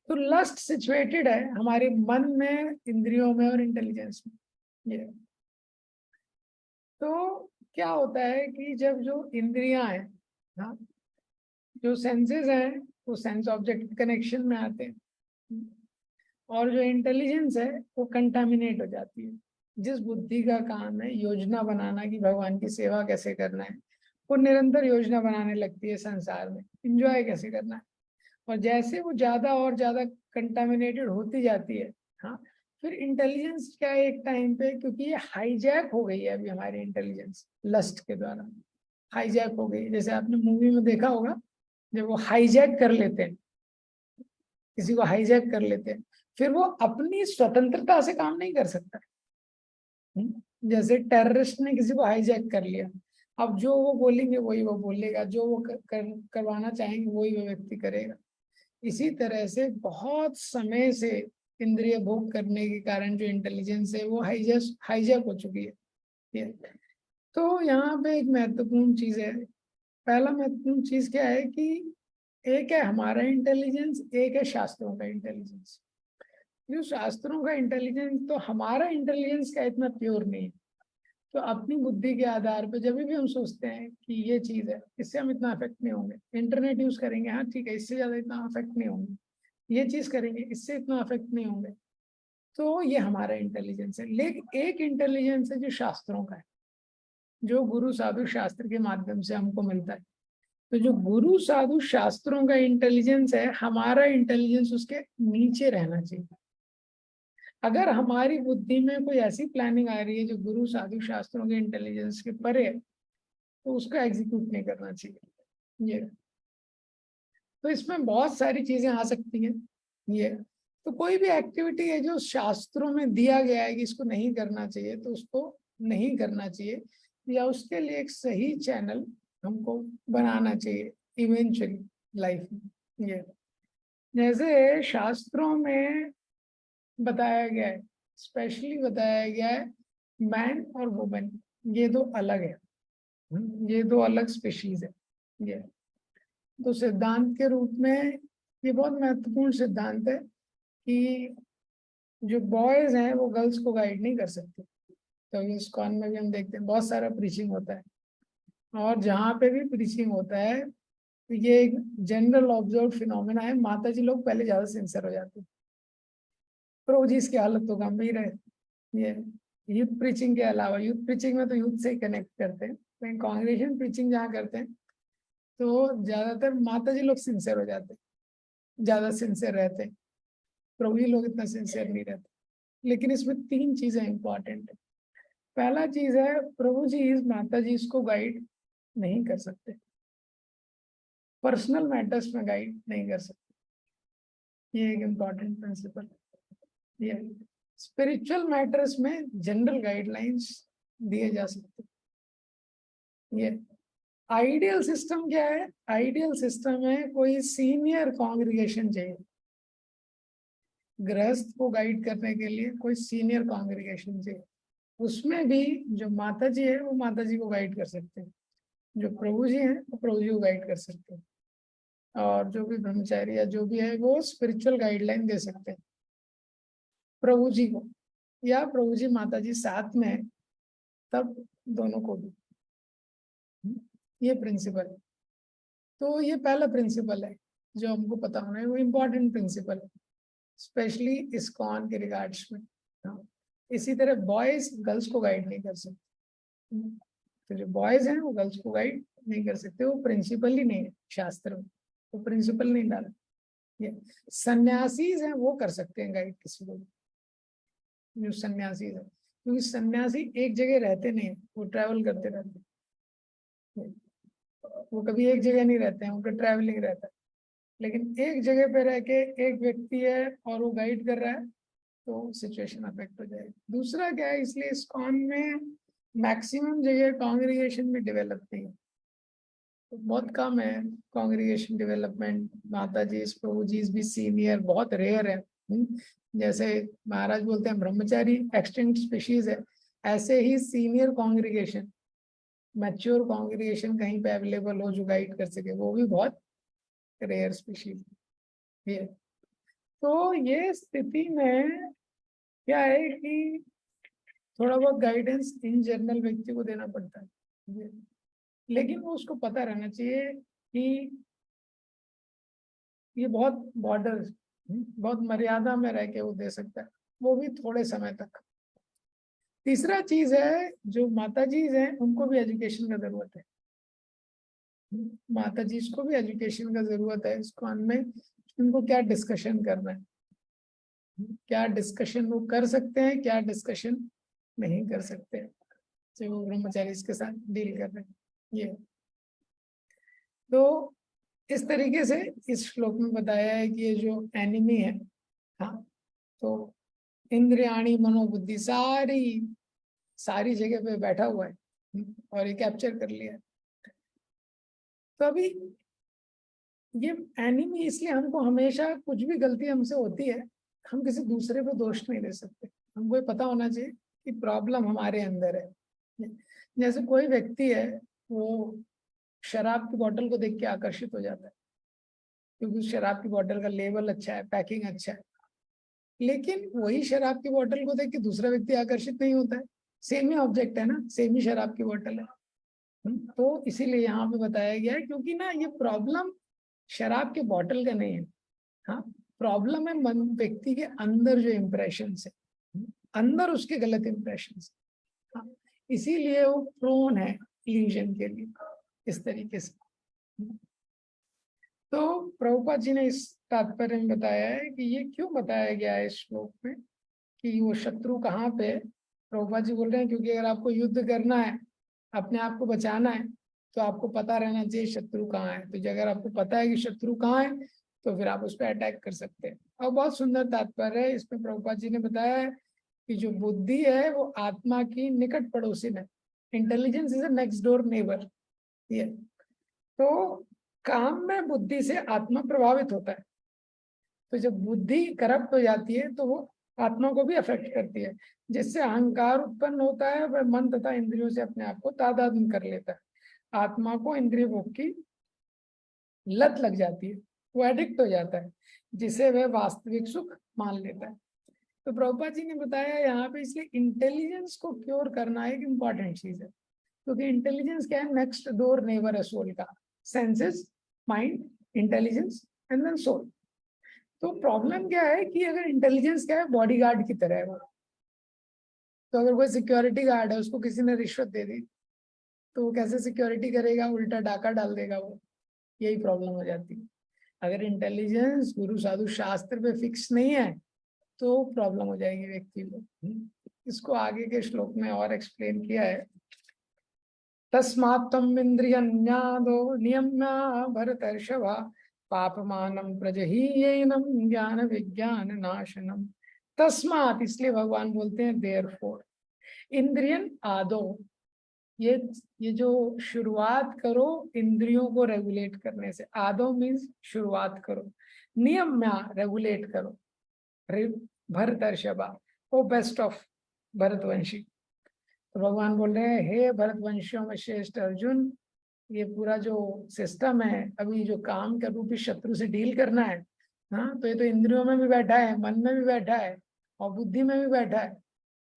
तो लस्ट सिचुएटेड है हमारे मन में, इंद्रियों में और इंटेलिजेंस में। ये तो क्या होता है कि जब जो इंद्रियां हैं, हाँ, जो सेंसेस हैं वो सेंस ऑब्जेक्ट कनेक्शन में आते हैं, और जो इंटेलिजेंस है वो कंटामिनेट हो जाती है। जिस बुद्धि का काम है योजना बनाना कि भगवान की सेवा कैसे करना है, वो निरंतर योजना बनाने लगती है संसार में, एंजॉय कैसे करना है। और जैसे वो ज्यादा और ज्यादा कंटामिनेटेड होती जाती है, हाँ, फिर इंटेलिजेंस क्या है एक टाइम पे, क्योंकि ये हाईजैक हो गई है अभी हमारी इंटेलिजेंस लस्ट के द्वारा हाईजैक हो गई। जैसे आपने मूवी में देखा होगा, जब वो हाईजैक कर लेते हैं, किसी को हाईजैक कर लेते हैं, फिर वो अपनी स्वतंत्रता से काम नहीं कर सकता। जैसे टेररिस्ट ने किसी को हाईजैक कर लिया, अब जो वो बोलेंगे वही वो बोलेगा, जो वो करवाना चाहेंगे वही वो व्यक्ति करेगा। इसी तरह से बहुत समय से इंद्रिय भोग करने के कारण जो इंटेलिजेंस है वो हाईजैक हो चुकी है। ये तो यहाँ पे एक महत्वपूर्ण चीज है। पहला महत्वपूर्ण चीज क्या है कि एक है हमारा इंटेलिजेंस, एक है शास्त्रों का इंटेलिजेंस। जो शास्त्रों का इंटेलिजेंस, तो हमारा इंटेलिजेंस का इतना प्योर नहीं है। तो अपनी बुद्धि के आधार पर जब भी हम सोचते हैं कि ये चीज है, इससे हम इतना अफेक्ट नहीं होंगे, इंटरनेट यूज करेंगे, हाँ ठीक है, इससे ज्यादा इतना अफेक्ट नहीं होंगे, ये चीज करेंगे इससे इतना अफेक्ट नहीं होंगे, तो ये हमारा इंटेलिजेंस है। लेकिन एक इंटेलिजेंस है जो शास्त्रों का है, जो गुरु साधु शास्त्र के माध्यम से हमको मिलता है। तो जो गुरु साधु शास्त्रों का इंटेलिजेंस है, हमारा इंटेलिजेंस उसके नीचे रहना चाहिए। अगर हमारी बुद्धि में कोई ऐसी प्लानिंग आ रही है जो गुरु साधु शास्त्रों के इंटेलिजेंस के परे है, तो उसका एग्जीक्यूट नहीं करना चाहिए। ये तो इसमें बहुत सारी चीजें आ सकती हैं। ये तो कोई भी एक्टिविटी है जो शास्त्रों में दिया गया है कि इसको नहीं करना चाहिए, तो उसको नहीं करना चाहिए, या उसके लिए एक सही चैनल हमको बनाना चाहिए इवेंचुअली लाइफ में। ये जैसे शास्त्रों में बताया गया है, स्पेशली बताया गया है, मैन और वुमेन ये दो अलग है, ये दो अलग स्पीशीज है। ये तो सिद्धांत के रूप में ये बहुत महत्वपूर्ण सिद्धांत है कि जो बॉयज हैं वो गर्ल्स को गाइड नहीं कर सकते। तो इस्कॉन में भी हम देखते हैं बहुत सारा प्रीचिंग होता है, और जहाँ पे भी प्रीचिंग होता है तो ये एक जनरल ऑब्जर्व फिनोमेना है, माता जी लोग पहले ज्यादा सिंसियर हो जाते हैं। प्रभु जी इसकी हालत तो गंभीर है। ये यूथ प्रीचिंग के अलावा, यूथ प्रीचिंग में तो यूथ से ही कनेक्ट करते हैं, लेकिन कांग्रेगेशन प्रीचिंग जहाँ करते हैं तो ज्यादातर माता जी लोग सिंसियर हो जाते हैं, ज्यादा सिंसियर रहते हैं। प्रभु जी लोग इतना सिंसियर नहीं रहते। लेकिन इसमें तीन चीजें इंपॉर्टेंट है। पहला चीज है, प्रभु जी इस माता जी इसको गाइड नहीं कर सकते, पर्सनल मैटर्स में गाइड नहीं कर सकते। ये एक इम्पॉर्टेंट प्रिंसिपल। ये स्पिरिचुअल मैटर्स में जनरल गाइडलाइंस दिए जा सकते। ये आइडियल सिस्टम क्या है? आइडियल सिस्टम है कोई सीनियर कांग्रीगेशन चाहिए, गृहस्थ को गाइड करने के लिए कोई सीनियर कांग्रीगेशन चाहिए। उसमें भी जो माता जी है वो माता जी को गाइड कर सकते हैं, जो प्रभु जी हैं वो प्रभु जी को गाइड कर सकते हैं, और जो भी ब्रह्मचारी या जो भी है वो स्पिरिचुअल गाइडलाइन दे सकते हैं प्रभु जी को, या प्रभु जी माता जी साथ में है तब दोनों को भी। ये प्रिंसिपल है। तो ये पहला प्रिंसिपल है जो हमको पता होना है, वो इम्पोर्टेंट प्रिंसिपल है, स्पेशली इस्कॉन के रिगार्ड्स में। हाँ, इसी तरह बॉयज गर्ल्स को गाइड नहीं कर सकते। तो जो बॉयज हैं वो गर्ल्स को गाइड नहीं कर सकते, वो प्रिंसिपल ही नहीं है शास्त्र में, वो प्रिंसिपल नहीं डाला। ये सन्यासीज हैं वो कर सकते हैं गाइड किसी को, जो सन्यासी है, क्योंकि सन्यासी एक जगह रहते नहीं, वो ट्रैवल करते रहते हैं। वो कभी एक जगह नहीं रहते हैं, उनका ट्रैवलिंग रहता है। लेकिन एक जगह पे रह के एक व्यक्ति है और वो गाइड कर रहा है तो सिचुएशन अफेक्ट हो जाएगी। दूसरा क्या है, इसलिए इस्कॉन में मैक्सिमम जगह कांग्रीगेशन भी डेवलप नहीं है, तो बहुत कम है कांग्रीगेशन डेवलपमेंट। माता जी प्रभु जी भी सीनियर बहुत रेयर है। जैसे महाराज बोलते हैं ब्रह्मचारी एक्सटिंक्ट स्पीशीज है, ऐसे ही सीनियर कांग्रीगेशन, मैच्योर कांग्रीगेशन कहीं पे अवेलेबल हो जो गाइड कर सके, वो भी बहुत रेयर स्पीशीज है। तो ये स्थिति में क्या है कि थोड़ा बहुत गाइडेंस इन जनरल व्यक्ति को देना पड़ता है, लेकिन वो उसको पता रहना चाहिए कि ये बहुत बॉर्डर, बहुत मर्यादा में रह के वो दे सकता है, वो भी थोड़े समय तक। तीसरा चीज है, जो माता जी हैं उनको भी एजुकेशन का जरूरत है। माता जी को भी एजुकेशन का जरूरत है इस्कॉन में, उनको क्या डिस्कशन करना है, क्या डिस्कशन वो कर सकते हैं, क्या डिस्कशन नहीं कर सकते हैं, जो वो ब्रह्मचारी के साथ डील कर रहे हैं। ये तो इस तरीके से इस श्लोक में बताया है कि ये जो एनिमी है, हाँ, तो इंद्रियाणी मनोबुद्धि सारी जगह पे बैठा हुआ है और ये कैप्चर कर लिया। तो अभी ये एनिमी, इसलिए हमको हमेशा कुछ भी गलती हमसे होती है, हम किसी दूसरे पे दोष नहीं दे सकते। हमको ये पता होना चाहिए कि प्रॉब्लम हमारे अंदर है। जैसे कोई व्यक्ति है, वो शराब की बोतल को देख के आकर्षित हो जाता है क्योंकि शराब की बोतल का लेबल अच्छा है, पैकिंग अच्छा है, लेकिन वही शराब की बोतल को देख के दूसरा व्यक्ति आकर्षित नहीं होता है। सेम ही ऑब्जेक्ट है ना, सेम ही शराब की बोतल है। तो इसीलिए यहाँ पे बताया गया है, क्योंकि ना ये प्रॉब्लम शराब के बोतल का नहीं है, हाँ, प्रॉब्लम है मन व्यक्ति के अंदर जो इम्प्रेशन है, अंदर उसके गलत इम्प्रेशन, हाँ, इसीलिए वो प्रोन है इल्यूजन के लिए इस तरीके से। तो प्रभुपाद जी ने इस तात्पर्य में बताया है कि ये क्यों बताया गया है इस श्लोक में कि वो शत्रु कहाँ पे है। प्रभुपाद जी बोल रहे हैं क्योंकि अगर आपको युद्ध करना है, अपने आप को बचाना है, तो आपको पता रहना चाहिए शत्रु कहाँ है। तो अगर आपको पता है कि शत्रु कहाँ है तो फिर आप उस पर अटैक कर सकते हैं। और बहुत सुंदर तात्पर्य है इसमें, प्रभुपाद जी ने बताया है कि जो बुद्धि है वो आत्मा की निकट पड़ोसी है। Intelligence is a next door neighbour. ये तो काम में बुद्धि से आत्मा प्रभावित होता है, तो जब बुद्धि करप्ट हो जाती है तो वो आत्मा को भी अफेक्ट करती है, जिससे अहंकार उत्पन्न होता है। वह मन तथा इंद्रियों से अपने आप को तादात्म्य कर लेता है, आत्मा को इंद्रिय भोग की लत लग जाती है, वो एडिक्ट हो जाता है, जिसे वह वास्तविक सुख मान लेता है। तो प्रभुपाद जी ने बताया यहाँ पे, इसलिए इंटेलिजेंस को क्योर करना एक इम्पॉर्टेंट चीज है, क्योंकि इंटेलिजेंस क्या है, नेक्स्ट डोर नेबर है सोल का। Senses, mind, intelligence and then soul. तो प्रॉब्लम क्या है कि अगर इंटेलिजेंस क्या है, बॉडीगार्ड की तरह है वो। तो अगर कोई सिक्योरिटी गार्ड है, उसको किसी ने रिश्वत दे दी तो वो कैसे सिक्योरिटी करेगा, उल्टा डाका डाल देगा वो। यही प्रॉब्लम हो जाती है। अगर इंटेलिजेंस गुरु साधु शास्त्र पे फिक्स नहीं है तो प्रॉब्लम हो जाएगी व्यक्ति को। इसको आगे के श्लोक में और एक्सप्लेन किया है। तस्मात् त्वम् इंद्रियन्यादो नियम्य भरतर्षभा पापमानं प्रजहीयेनं ज्ञान विज्ञान नाशनम। तस्मात्, इसलिए भगवान बोलते हैं देयरफॉर, इंद्रियन आदो, ये जो शुरुआत करो इंद्रियों को रेगुलेट करने से। आदो मीन्स शुरुआत करो, नियम्या रेगुलेट करो। भरतर्षभा, ओ बेस्ट ऑफ भरतवंशी। तो भगवान बोल रहे हैं, हे भरतवंशियों में श्रेष्ठ अर्जुन, ये पूरा जो सिस्टम है, अभी जो काम के रूपी शत्रु से डील करना है, हाँ, तो ये तो इंद्रियों में भी बैठा है, मन में भी बैठा है और बुद्धि में भी बैठा है।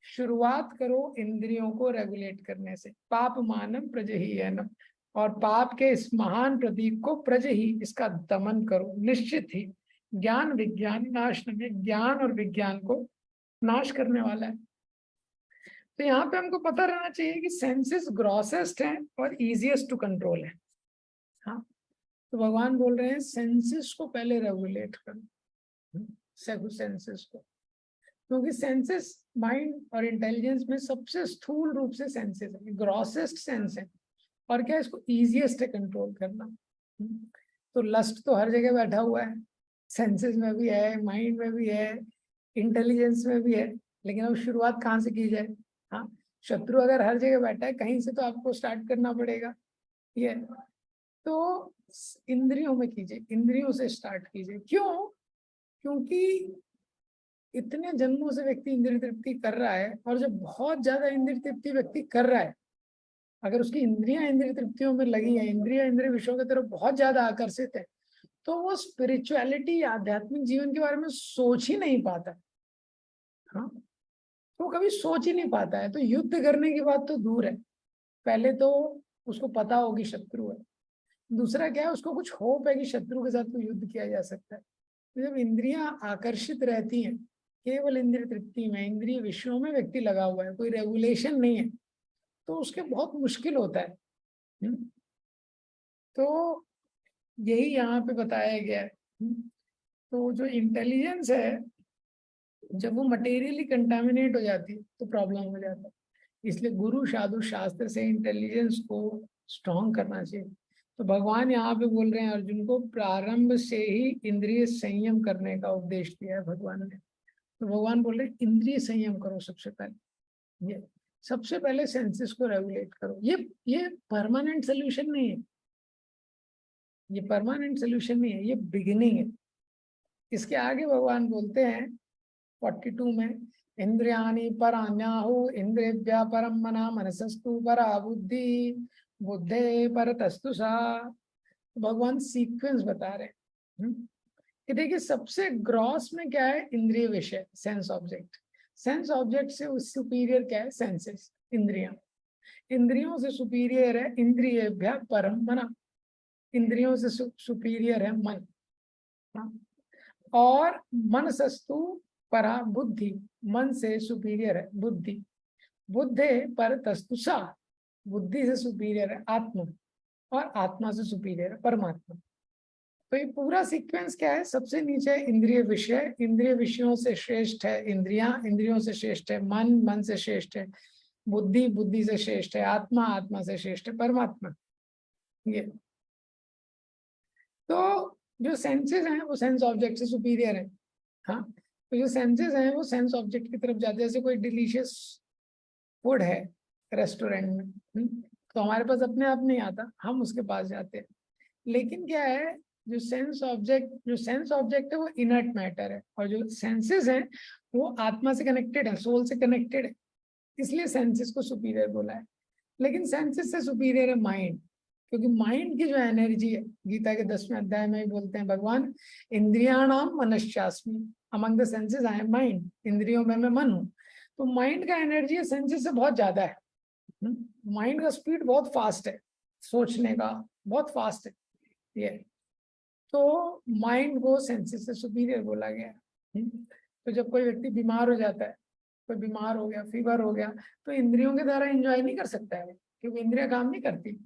शुरुआत करो इंद्रियों को रेगुलेट करने से। पाप मानम प्रजहीयनम, और पाप के इस महान प्रतीक को प्रजही, इसका दमन करो निश्चित ही। ज्ञान विज्ञान नाश, ज्ञान और विज्ञान को नाश करने वाला है। तो यहाँ पे हमको पता रहना चाहिए कि सेंसेस ग्रॉसेस्ट हैं और इजीएस्ट टू कंट्रोल है। हाँ, तो भगवान बोल रहे हैं सेंसेस को पहले रेगुलेट करो, सेंसेस को, क्योंकि सेंसेस माइंड और इंटेलिजेंस में सबसे स्थूल रूप से सेंसेस है, ग्रॉसेस्ट सेंस है, और क्या इसको इजीएस्ट है कंट्रोल करना। तो लस्ट तो हर जगह बैठा हुआ है, सेंसेस में भी है, माइंड में भी है, इंटेलिजेंस में भी है, लेकिन अब शुरुआत कहाँ से की जाए? हाँ, शत्रु अगर हर जगह बैठा है, कहीं से तो आपको स्टार्ट करना पड़ेगा। ये तो इंद्रियों में कीजिए, इंद्रियों से स्टार्ट कीजिए। क्यों? क्योंकि इतने जन्मों से व्यक्ति इंद्रिय तृप्ति कर रहा है, और जब बहुत ज्यादा इंद्रिय तृप्ति व्यक्ति कर रहा है, अगर उसकी इंद्रियां इंद्रिय तृप्तियों में लगी है, इंद्रिय विषयों की तरफ बहुत ज्यादा आकर्षित है, तो वो स्पिरिचुअलिटी, आध्यात्मिक जीवन के बारे में सोच ही नहीं पाता। हाँ, तो कभी सोच ही नहीं पाता है। तो युद्ध करने की बात तो दूर है, पहले तो उसको पता हो कि शत्रु है, दूसरा क्या है, उसको कुछ होप है कि शत्रु के साथ तो युद्ध किया जा सकता है। तो जब इंद्रियां आकर्षित रहती हैं केवल इंद्रिय तृप्ति में, इंद्रिय विषयों में व्यक्ति लगा हुआ है, कोई रेगुलेशन नहीं है, तो उसके बहुत मुश्किल होता है। तो यही यहाँ पे बताया गया है। तो जो इंटेलिजेंस है, जब वो मटेरियली कंटामिनेट हो जाती है तो प्रॉब्लम हो जाता है। इसलिए गुरु साधु शास्त्र से इंटेलिजेंस को स्ट्रॉन्ग करना चाहिए। तो भगवान यहाँ पे बोल रहे हैं अर्जुन को, प्रारंभ से ही इंद्रिय संयम करने का उपदेश दिया है भगवान ने। तो भगवान बोल रहे इंद्रिय संयम करो सबसे पहले, ये सबसे पहले सेंसेस को रेगुलेट करो। ये परमानेंट सोल्यूशन नहीं है, ये परमानेंट सोल्यूशन नहीं है, ये बिगिनिंग है। इसके आगे भगवान बोलते हैं 42 में, इंद्रियाणि पराण्याहु इंद्रियभ्यः परम मना मनसस्तु परा बुद्धि बुद्धे परतस्तु सा। भगवान सीक्वेंस बता रहे हैं कि देखिए सबसे ग्रॉस में क्या है, इंद्रिय विषय, सेंस ऑब्जेक्ट। सेंस ऑब्जेक्ट से सुपीरियर क्या है, सेंसेस, इंद्रियां। इंद्रियों से सुपीरियर है इंद्रियभ्यः परम मना, इंद्रियों से सुपीरियर है मन। और मन सस्तु परा बुद्धि, मन से सुपीरियर है बुद्धि, बुद्धे पर तस्तु सा, बुद्धि से सुपीरियर है आत्मा, और आत्मा से सुपीरियर है परमात्मा। तो ये पूरा सीक्वेंस क्या है, सबसे नीचे इंद्रिय विषय, इंद्रिय विषयों से श्रेष्ठ है इंद्रियां, इंद्रियों से श्रेष्ठ है मन, मन से श्रेष्ठ है बुद्धि, बुद्धि से श्रेष्ठ है आत्मा, आत्मा से श्रेष्ठ है परमात्मा। ये तो जो सेंसेस हैं वो सेंस ऑब्जेक्ट से सुपीरियर है। हाँ, तो जो सेंसेस हैं वो सेंस ऑब्जेक्ट की तरफ जाते हैं। जैसे कोई डिलीशियस फूड है रेस्टोरेंट में, तो हमारे पास अपने आप नहीं आता, हम उसके पास जाते हैं। लेकिन क्या है, जो सेंस ऑब्जेक्ट है वो इनर्ट मैटर है, और जो सेंसेस हैं वो आत्मा से कनेक्टेड है, सोल से कनेक्टेड है, इसलिए सेंसेस को सुपीरियर बोला है। लेकिन सेंसेस से सुपीरियर है माइंड, क्योंकि माइंड की जो एनर्जी है, गीता के 10वें अध्याय में ही बोलते हैं भगवान, इंद्रियाणाम मनश्चास्मि, among the senses I am mind, इंद्रियों में मैं मन हूँ। तो माइंड का एनर्जी है सेंसेस से बहुत ज्यादा है। माइंड का स्पीड बहुत फास्ट है, सोचने का बहुत फास्ट है ये। तो माइंड को सेंसेस से सुपीरियर बोला गया है। तो जब कोई व्यक्ति बीमार हो जाता है, कोई बीमार हो गया, फीवर हो गया, तो इंद्रियों के द्वारा एंजॉय नहीं कर सकता है, क्योंकि इंद्रियां काम नहीं करती।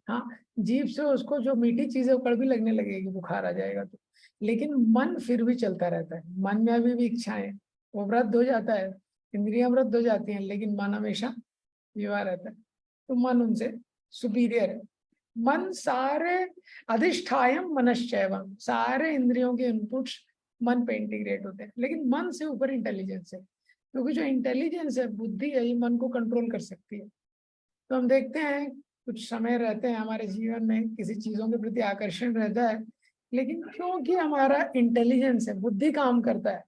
हाँ, जीभ से उसको जो मीठी चीजें कड़वी लगने लगेगी, बुखार आ जाएगा तो, लेकिन मन फिर भी चलता रहता है, मन में अभी भी इच्छाएं, वो वृद्ध हो जाता है, इंद्रियां वृद्ध हो जाती हैं, लेकिन मन हमेशा युवा रहता है। तो मन उनसे सुपीरियर है। मन सारे अधिष्ठायम मनश्चैवम, सारे इंद्रियों के इनपुट्स मन पे इंटीग्रेट होते हैं, लेकिन मन से ऊपर इंटेलिजेंस है, क्योंकि जो इंटेलिजेंस है, बुद्धि है, ये मन को कंट्रोल कर सकती है। तो हम देखते हैं कुछ समय रहते हैं हमारे जीवन में, किसी चीजों के प्रति आकर्षण रहता है, लेकिन क्योंकि हमारा इंटेलिजेंस है, बुद्धि काम करता है,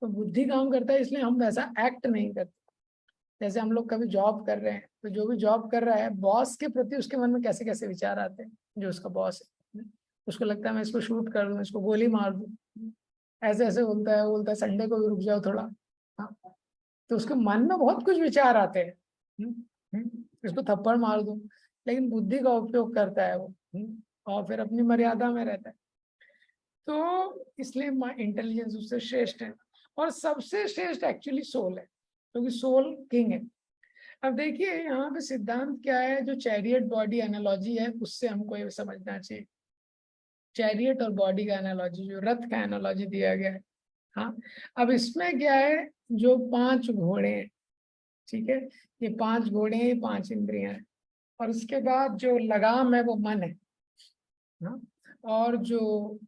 तो बुद्धि काम करता है इसलिए हम वैसा एक्ट नहीं करते। जैसे हम लोग कभी जॉब कर रहे हैं, तो जो भी जॉब कर रहा है, बॉस के प्रति उसके मन में कैसे कैसे विचार आते हैं, जो उसका बॉस है, उसको लगता है मैं इसको शूट कर दूं, इसको गोली मार दूं, ऐसे ऐसे बोलता है संडे को भी रुक जाओ थोड़ा। हाँ, तो उसके मन में बहुत कुछ विचार आते हैं, इसको थप्पड़ मार दूं, लेकिन बुद्धि का उपयोग करता है वो, और फिर अपनी मर्यादा में रहता है। तो इसलिए इंटेलिजेंस उससे श्रेष्ठ है, और सबसे श्रेष्ठ एक्चुअली सोल है, क्योंकि सोल किंग है। अब देखिए यहाँ पे सिद्धांत क्या है, जो चैरियट बॉडी एनालॉजी है उससे हमको ये समझना चाहिए। चैरियट और बॉडी का एनालॉजी, जो रथ का एनालॉजी दिया गया है। हाँ, अब इसमें क्या है, जो 5 घोड़े हैं, ठीक है, ये 5 घोड़े हैं, 5 इंद्रियां हैं, और उसके बाद जो लगाम है वो मन है। हाँ, और जो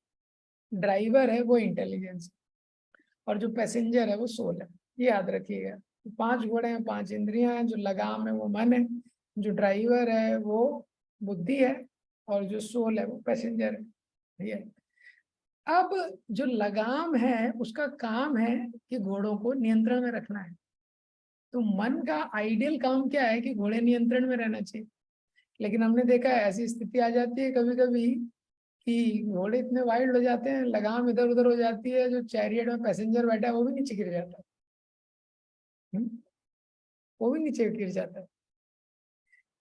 ड्राइवर है वो इंटेलिजेंस, और जो पैसेंजर है वो सोल है। ये याद रखिएगा। तो 5 घोड़े हैं, 5 इंद्रियां हैं, जो लगाम है वो मन है, जो ड्राइवर है वो बुद्धि है, और जो सोल है वो पैसेंजर है। ये अब जो लगाम है उसका काम है कि घोड़ों को नियंत्रण में रखना है। तो मन का आइडियल काम क्या है कि घोड़े नियंत्रण में रहना चाहिए। लेकिन हमने देखा है ऐसी स्थिति आ जाती है कभी कभी कि घोड़े इतने वाइल्ड हो जाते हैं, लगाम इधर उधर हो जाती है, जो चैरियट में पैसेंजर बैठा है वो भी नीचे गिर जाता है। वो भी नीचे गिर जाता है।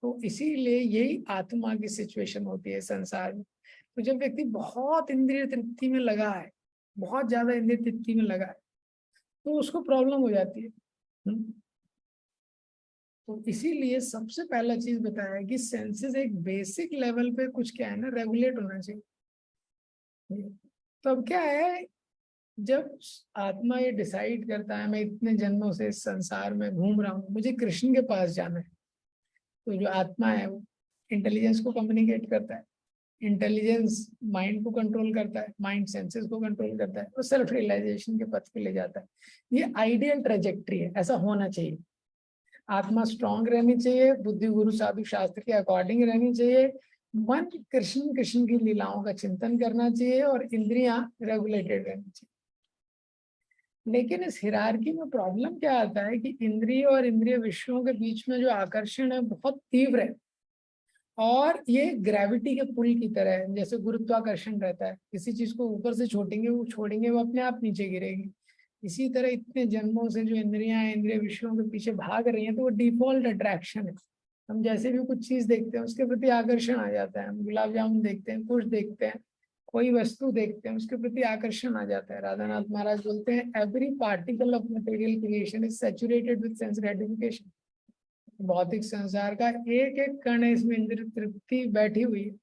तो इसीलिए यही आत्मा की सिचुएशन होती है संसार में। तो जब व्यक्ति बहुत इंद्रिय तृप्ति में लगा है, बहुत ज्यादा इंद्रिय तृप्ति में लगा है, तो उसको प्रॉब्लम हो जाती है। तो इसीलिए सबसे पहला चीज बताया है कि सेंसेस एक बेसिक लेवल पे कुछ क्या है ना, रेगुलेट होना चाहिए। तो अब क्या है, जब आत्मा ये डिसाइड करता है मैं इतने जन्मों से इस संसार में घूम रहा हूँ, मुझे कृष्ण के पास जाना है, तो जो आत्मा है वो इंटेलिजेंस को कम्युनिकेट करता है, इंटेलिजेंस माइंड को कंट्रोल करता है, माइंड सेंसेस को कंट्रोल करता है और सेल्फ रियलाइजेशन के पथ पे ले जाता है। ये आइडियल ट्रेजेक्ट्री है, ऐसा होना चाहिए। आत्मा स्ट्रांग रहनी चाहिए, बुद्धि गुरु साधु शास्त्र के अकॉर्डिंग रहनी चाहिए, मन कृष्ण कृष्ण की लीलाओं का चिंतन करना चाहिए, और इंद्रियां रेगुलेटेड रहनी चाहिए। लेकिन इस हिरार्की में प्रॉब्लम क्या आता है कि इंद्रिय और इंद्रिय विषयों के बीच में जो आकर्षण है बहुत तीव्र है, और ये ग्रेविटी के पुल की तरह है, जैसे गुरुत्वाकर्षण रहता है, किसी चीज को ऊपर से छोड़ेंगे वो अपने आप नीचे गिरेगी। इसी तरह इतने जन्मों से जो इंद्रियां इंद्रिय विषयों के पीछे भाग रही हैं, तो वो डिफॉल्ट अट्रैक्शन है। हम जैसे भी कुछ चीज देखते हैं उसके प्रति आकर्षण आ जाता है। हम गुलाब जामुन देखते हैं, कुछ देखते हैं, कोई वस्तु देखते हैं, उसके प्रति आकर्षण आ जाता है। राधानाथ महाराज बोलते हैं, every particle of material creation is saturated with sense gratification. भौतिक संसार का एक एक कण इसमें इंद्रिय तृप्ति बैठी हुई है।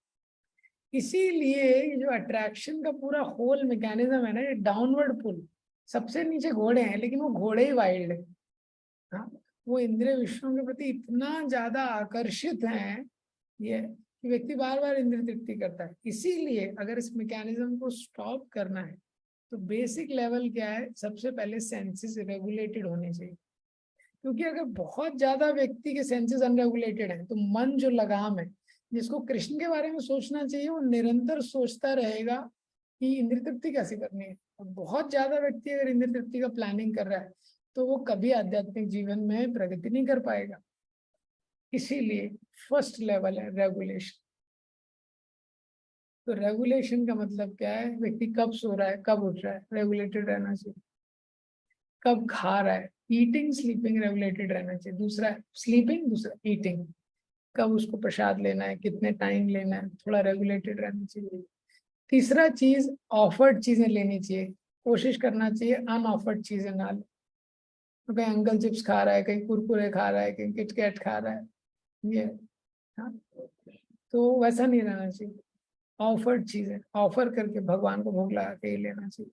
इसीलिए ये जो अट्रैक्शन का पूरा होल मैकेनिज्म है ना, ये डाउनवर्ड पुल। सबसे नीचे घोड़े हैं, लेकिन वो घोड़े ही वाइल्ड है। हाँ, वो इंद्रिय विषयों के प्रति इतना ज्यादा आकर्षित हैं ये, कि व्यक्ति बार बार इंद्रिय तृप्ति करता है। इसीलिए अगर इस मैकेनिज्म को स्टॉप करना है तो बेसिक लेवल क्या है, सबसे पहले सेंसेस रेगुलेटेड होने चाहिए। क्योंकि अगर बहुत ज्यादा व्यक्ति के सेंसेस अनरेगुलेटेड हैं, तो मन जो लगाम है, जिसको कृष्ण के बारे में सोचना चाहिए, वो निरंतर सोचता रहेगा कि इंद्रिय तृप्ति कैसे करनी है। और बहुत ज्यादा व्यक्ति अगर इंद्रिय तृप्ति का प्लानिंग कर रहा है, तो वो कभी आध्यात्मिक जीवन में प्रगति नहीं कर पाएगा। इसीलिए फर्स्ट लेवल है रेगुलेशन। तो रेगुलेशन का मतलब क्या है, व्यक्ति कब सो रहा है, कब उठ रहा है, रेगुलेटेड रहना चाहिए। कब खा रहा है, ईटिंग स्लीपिंग रेगुलेटेड रहना चाहिए। दूसरा स्लीपिंग, दूसरा ईटिंग। कब उसको प्रसाद लेना है, कितने टाइम लेना है, थोड़ा रेगुलेटेड रहना चाहिए। तीसरा चीज, ऑफर्ड चीजें लेनी चाहिए। कोशिश करना चाहिए अनऑफर्ड चीजें ना ले। तो कहीं अंकल चिप्स खा रहा है, कहीं कुरकुरे खा रहा है, कहीं किटकैट खा रहा है, ये, हाँ, तो वैसा नहीं रहना चाहिए। ऑफर्ड चीजें ऑफर करके भगवान को भोग लगा के ही लेना चाहिए।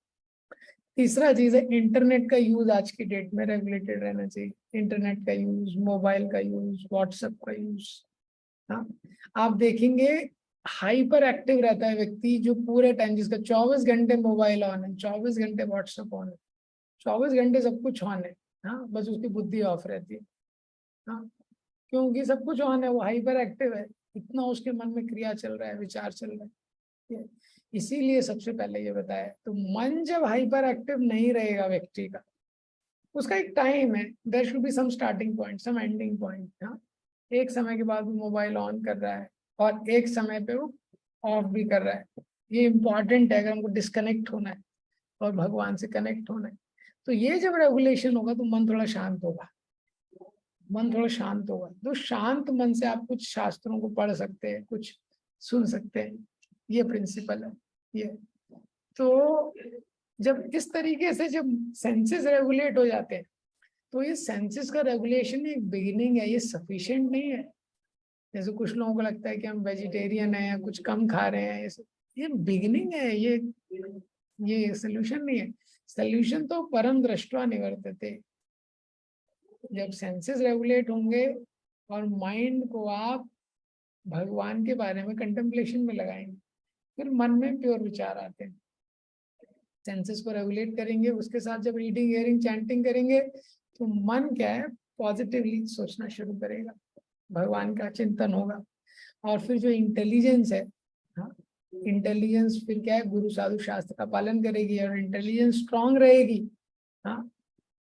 तीसरा चीज है इंटरनेट का यूज। आज की डेट में रेगुलेटेड रहना चाहिए। इंटरनेट का यूज, मोबाइल का यूज, व्हाट्सएप का यूज। हाँ, आप देखेंगे हाइपर एक्टिव रहता है व्यक्ति जो पूरे टाइम, जिसका 24 घंटे मोबाइल ऑन है, 24 घंटे व्हाट्सएप ऑन है, 24 घंटे सब कुछ ऑन है। हाँ, बस उसकी बुद्धि ऑफ रहती है। हाँ, क्योंकि सब कुछ ऑन है, वो हाइपर एक्टिव है, इतना उसके मन में क्रिया चल रहा है, विचार चल रहा है। इसीलिए सबसे पहले ये बताया। तो मन जब हाइपर एक्टिव नहीं रहेगा व्यक्ति का, उसका एक टाइम है, there should be some starting point, some ending point. हाँ, एक समय के बाद वो मोबाइल ऑन कर रहा है और एक समय पे वो ऑफ भी कर रहा है। ये इंपॉर्टेंट है अगर हमको डिस्कनेक्ट होना है और भगवान से कनेक्ट होना है। तो ये जब रेगुलेशन होगा तो मन थोड़ा शांत होगा। मन थोड़ा शांत होगा तो शांत मन से आप कुछ शास्त्रों को पढ़ सकते हैं, कुछ सुन सकते हैं। ये प्रिंसिपल है ये। तो जब इस तरीके से जब सेंसेस रेगुलेट हो जाते हैं, तो ये सेंसेस का रेगुलेशन एक बिगिनिंग है, ये सफिशिएंट नहीं है। जैसे कुछ लोगों को लगता है कि हम वेजिटेरियन हैं या कुछ कम खा रहे हैं, ये बिगिनिंग है, ये सोल्यूशन नहीं है। सोल्यूशन तो परम दृष्टवा निवर्तते। जब सेंसेस रेगुलेट होंगे और माइंड को आप भगवान के बारे में कंटेम्पलेशन में लगाएंगे, फिर मन में प्योर विचार आते हैं। सेंसेस को रेगुलेट करेंगे, उसके साथ जब रीडिंग, हियरिंग, चैंटिंग करेंगे तो मन क्या है, पॉजिटिवली सोचना शुरू करेगा, भगवान का चिंतन होगा। और फिर जो इंटेलिजेंस है, हाँ, इंटेलिजेंस फिर क्या है, गुरु साधु शास्त्र का पालन करेगी और इंटेलिजेंस स्ट्रांग रहेगी। हाँ,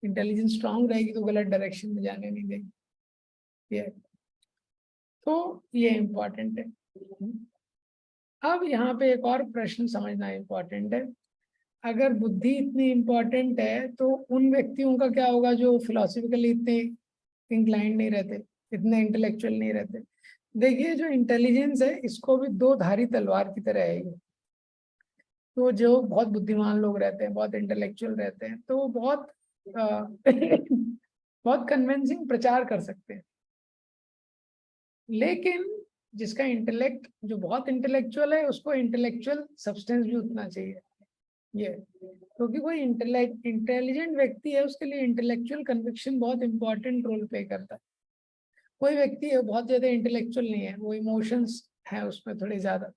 इंटेलिजेंस स्ट्रांग रहेगी तो गलत डायरेक्शन में जाने नहीं देगी। ये तो ये इम्पोर्टेंट है। अब यहाँ पे एक और प्रश्न समझना इम्पोर्टेंट है। अगर बुद्धि इतनी इम्पोर्टेंट है तो उन व्यक्तियों का क्या होगा जो फिलोसफिकली इतने इंक्लाइंड नहीं रहते, इतने इंटेलेक्चुअल नहीं रहते। देखिए, जो इंटेलिजेंस है इसको भी दो धारी तलवार की तरह है ये। तो जो बहुत बुद्धिमान लोग रहते हैं, बहुत इंटेलेक्चुअल रहते हैं, तो वो बहुत बहुत कन्विंसिंग प्रचार कर सकते हैं। लेकिन जिसका इंटेलेक्ट, जो बहुत इंटेलेक्चुअल है, उसको इंटेलेक्चुअल सब्सटेंस भी उतना चाहिए। ये क्योंकि कोई इंटेलिजेंट व्यक्ति है, उसके लिए इंटेलेक्चुअल कन्विक्शन बहुत इंपॉर्टेंट रोल प्ले करता है। कोई व्यक्ति है बहुत ज्यादा इंटेलेक्चुअल नहीं है, वो इमोशंस है उसमें थोड़ी ज्यादा,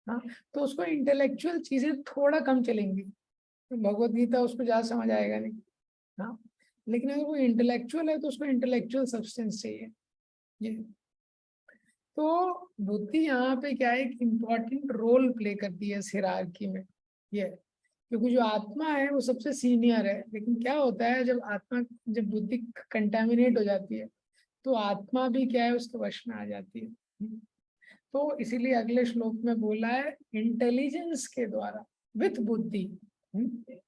हाँ, तो उसको इंटेलेक्चुअल चीजें थोड़ा कम चलेंगी, तो भगवत गीता उसको ज्यादा समझ आएगा नहीं। हाँ, लेकिन अगर वो इंटेलेक्चुअल है तो उसको इंटेलेक्चुअल सब्सटेंस चाहिए। ये तो बुद्धि यहाँ पे क्या है, एक इम्पॉर्टेंट रोल प्ले करती है इस हिरार्की में। ये क्योंकि जो आत्मा है वो सबसे सीनियर है, लेकिन क्या होता है जब बुद्धि कंटेमिनेट हो जाती है तो आत्मा भी क्या है, उसके वश में आ जाती है। तो इसीलिए अगले श्लोक में बोला है, इंटेलिजेंस के द्वारा विथ बुद्धि,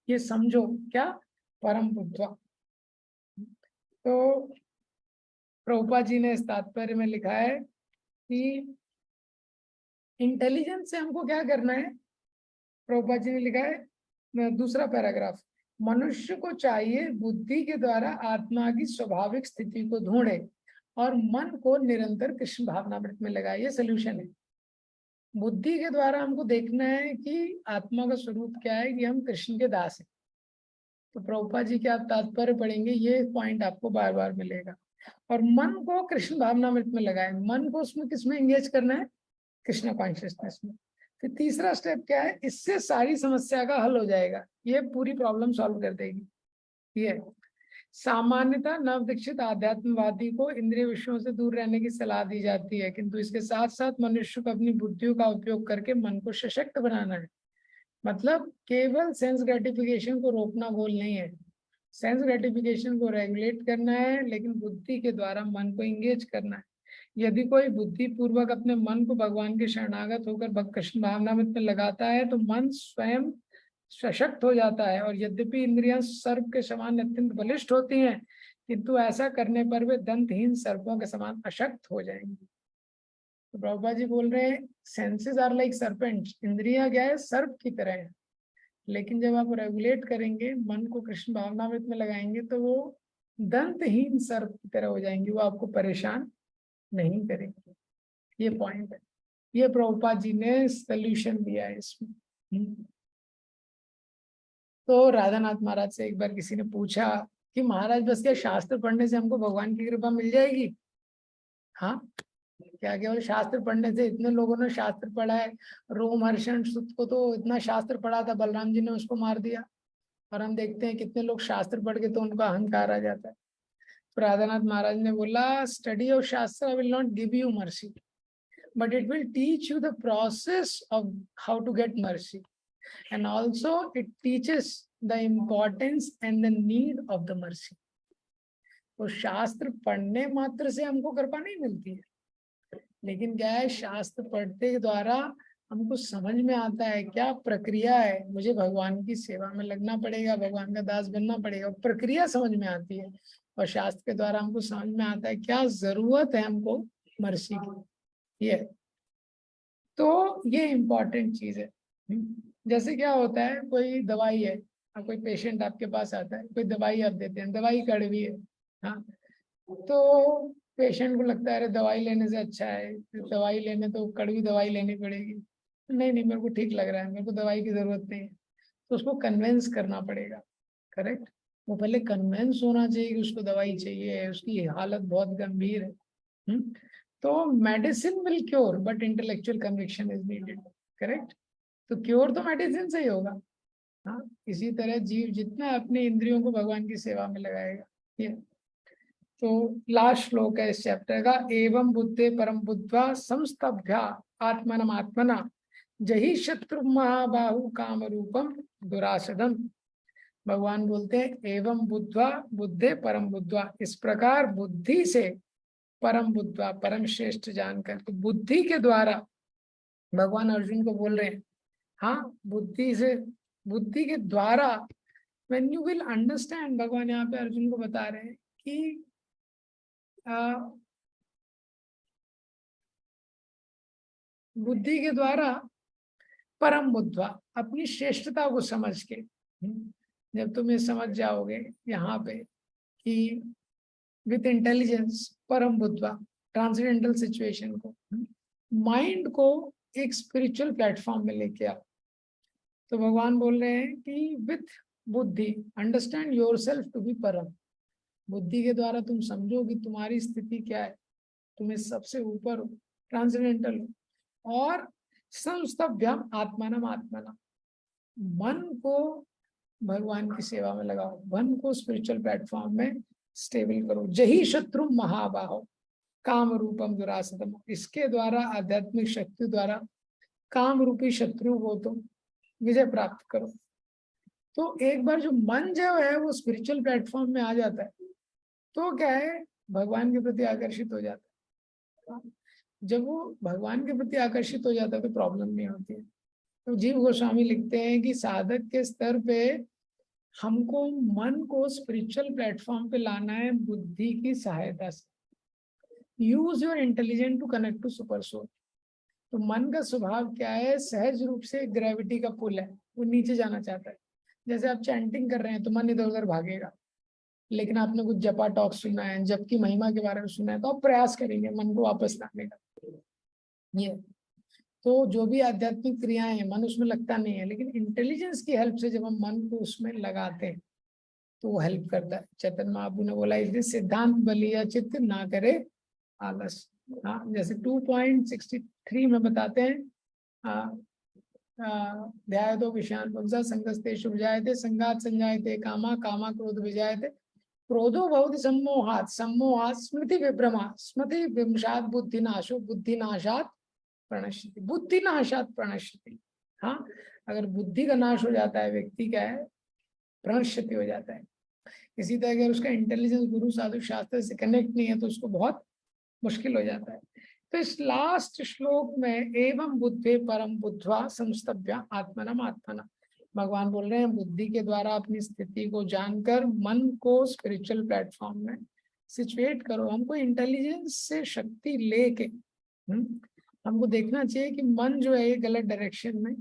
ये समझो क्या, परम बुद्धा। तो प्रभुपाद जी ने इस तात्पर्य में लिखा है कि इंटेलिजेंस से हमको क्या करना है। प्रभुपाद जी ने लिखा है दूसरा पैराग्राफ, मनुष्य को चाहिए बुद्धि के द्वारा आत्मा की स्वाभाविक स्थिति को ढूंढे और मन को निरंतर कृष्ण भावनामृत में लगाए। ये सोल्यूशन है। बुद्धि के द्वारा हमको देखना है कि आत्मा का स्वरूप क्या है, कि हम कृष्ण के दास हैं। तो प्रभुपाद जी के आप तात्पर्य पढ़ेंगे, ये पॉइंट आपको बार बार मिलेगा। और मन को कृष्ण भावनामृत में लगाए, मन को उसमें किसमें एंगेज करना है, कृष्ण कॉन्शियसनेस में। फिर तीसरा स्टेप क्या है, इससे सारी समस्या का हल हो जाएगा, ये पूरी प्रॉब्लम सॉल्व कर देगी। ये सामान्यतः नव दीक्षित आध्यात्मवादी को इंद्रिय विषयों से दूर रहने की सलाह दी जाती है, किंतु इसके साथ साथ मनुष्य को अपनी बुद्धियों का उपयोग करके मन को सशक्त बनाना है। मतलब केवल सेंस ग्रेटिफिकेशन को रोकना गोल नहीं है, सेंस ग्रेटिफिकेशन को रेगुलेट करना है, लेकिन बुद्धि के द्वारा मन को इंगेज करना है। यदि कोई बुद्धि पूर्वक अपने मन को भगवान के शरणागत होकर कृष्ण भावनामृत में लगाता है तो मन स्वयं सशक्त हो जाता है। और यद्यपि इंद्रियां सर्प के समान अत्यंत बलिष्ठ होती हैं, किंतु ऐसा करने पर वे दंतहीन सर्पों के समान अशक्त हो जाएंगी। तो प्रभुपाद जी बोल रहे हैं, सेंसेस आर लाइक सर्पेंट्स, इंद्रियां क्या है, सर्प की तरह है। लेकिन जब आप रेगुलेट करेंगे, मन को कृष्ण भावनामृत में लगाएंगे, तो वो दंतहीन सर्प की तरह हो जाएंगी, वो आपको परेशान नहीं करेंगे। ये पॉइंट है, ये प्रभुपाद जी ने सोल्यूशन दिया है इसमें। तो राधानाथ महाराज से एक बार किसी ने पूछा कि महाराज बस क्या शास्त्र पढ़ने से हमको भगवान की कृपा मिल जाएगी? हाँ, क्या केवल शास्त्र पढ़ने से? इतने लोगों ने शास्त्र पढ़ा है, रोमहर्षण सुत को तो इतना शास्त्र पढ़ा था, बलराम जी ने उसको मार दिया। और हम देखते हैं कितने लोग शास्त्र पढ़ के तो उनका अहंकार आ जाता है। तो राधानाथ महाराज ने बोला, स्टडी ऑफ शास्त्र will not give you mercy, but it will teach you the process of how to get mercy, and also it teaches the importance and the need of the mercy. तो शास्त्र पढ़ने मात्र से हमको कृपा नहीं मिलती है, लेकिन क्या है, शास्त्र पढ़ते के द्वारा हमको समझ में आता है क्या प्रक्रिया है, मुझे भगवान की सेवा में लगना पड़ेगा, भगवान का दास बनना पड़ेगा, प्रक्रिया समझ में आती है। और शास्त्र के द्वारा हमको समझ में आता है क्या जरूरत है हमको मर्सी की। ये तो ये इम्पोर्टेंट चीज है। जैसे क्या होता है, कोई दवाई है, कोई पेशेंट आपके पास आता है, कोई दवाई आप देते हैं, दवाई कड़वी है, हाँ, तो पेशेंट को लगता है अरे दवाई लेने से अच्छा है, दवाई लेने तो कड़वी दवाई लेनी पड़ेगी। नहीं नहीं, मेरे को ठीक लग रहा है, मेरे को दवाई की जरूरत नहीं है। तो उसको कन्विंस करना पड़ेगा, करेक्ट। वो पहले कन्विंस होना चाहिए कि उसको दवाई चाहिए, उसकी हालत बहुत गंभीर है। तो medicine will cure but intellectual conviction is needed, correct. तो क्योर तो मेडिसिन से ही होगा। हाँ, इसी तरह जीव जितना अपने इंद्रियों को भगवान की सेवा में लगाएगा। ये तो लास्ट श्लोक है इस चैप्टर का। एवं बुद्धे परम बुद्ध्वा संस्तभ्या आत्मनम आत्मना जही शत्रु महाबाहु काम रूपम दुरासदम। भगवान बोलते हैं एवं बुद्धवा बुद्धे परम बुद्धवा, इस प्रकार बुद्धि से परम बुद्धवा परम श्रेष्ठ जानकर। तो बुद्धि के द्वारा भगवान अर्जुन को बोल रहे हैं, हाँ बुद्धि से, बुद्धि के द्वारा when you will understand, भगवान यहाँ पे अर्जुन को बता रहे हैं कि बुद्धि के द्वारा परम बुद्धवा, अपनी श्रेष्ठता को समझ के, जब तुम ये समझ जाओगे यहाँ पे कि विथ इंटेलिजेंस परम बुद्धवा ट्रांसेंडेंटल सिचुएशन को, माइंड को एक स्पिरिचुअल प्लेटफॉर्म में लेके आओ। तो भगवान बोल रहे हैं कि विथ बुद्धि अंडरस्टैंड योरसेल्फ टू बी परम। बुद्धि के द्वारा तुम समझो कि तुम्हारी स्थिति क्या है, तुम्हें सबसे ऊपर हो, ट्रांसेंडेंटल हो। और संस्तभ्यम आत्मानम आत्मना, मन को भगवान की सेवा में लगाओ, मन को स्पिरिचुअल प्लेटफॉर्म में स्टेबल करो। जही शत्रु महाबाहो काम रूपम दुरासतम, इसके द्वारा आध्यात्मिक शक्ति द्वारा काम रूपी शत्रु को तो विजय प्राप्त करो। तो एक बार जो मन जो है वो स्पिरिचुअल प्लेटफॉर्म में आ जाता है तो क्या है, भगवान के प्रति आकर्षित हो जाता है। जब वो भगवान के प्रति आकर्षित हो जाता है तो प्रॉब्लम नहीं होती है। तो जीव गोस्वामी लिखते हैं कि साधक के स्तर पे हमको मन को स्पिरिचुअल प्लेटफॉर्म पे लाना है बुद्धि की सहायता से। Use your intelligence to connect to super soul. तो मन का स्वभाव क्या है, सहज रूप से ग्रेविटी का पुल है, वो नीचे जाना चाहता है। जैसे आप चैंटिंग कर रहे हैं तो मन इधर उधर भागेगा, लेकिन आपने कुछ जपा टॉक सुना है, जप की महिमा के बारे में सुना है, तो आप प्रयास करेंगे मन को वापस लाने का। ये तो जो भी आध्यात्मिक क्रियाएं हैं मन उसमें लगता नहीं है, लेकिन इंटेलिजेंस की हेल्प से जब हम मन को उसमें लगाते हैं तो वो हेल्प करता है। चैतन्य महाप्रभु ने बोला इसलिए सिद्धांत बलिया चित्त ना करे आलस। हाँ, जैसे 2.63 में बताते हैं, ध्याय तो विषयान पुंसा संगस्ते शुभ जायते संगात संजायते कामा कामा क्रोध विजायते क्रोधो भवति सम्मोहात सम्मोहात स्मृति विभ्रमा स्मृति विभ्रमात बुद्धिनाशो बुद्धिनाशात प्रणश्यति बुद्धिनाशात प्रणश्यति। हाँ, अगर बुद्धि का नाश हो जाता है व्यक्ति क्या है, प्रणश्यति हो जाता है। इसी तरह अगर उसका इंटेलिजेंस गुरु साधु शास्त्र से कनेक्ट नहीं है तो उसको बहुत मुश्किल हो जाता है। तो इस लास्ट श्लोक में एवं बुद्धे परम बुद्धवा संस्तभ्या आत्मनम आत्मना, भगवान बोल रहे हैं बुद्धि के द्वारा अपनी स्थिति को जानकर मन को स्पिरिचुअल प्लेटफॉर्म में सिचुएट करो। हमको इंटेलिजेंस से शक्ति लेके हमको देखना चाहिए कि मन जो है ये गलत डायरेक्शन में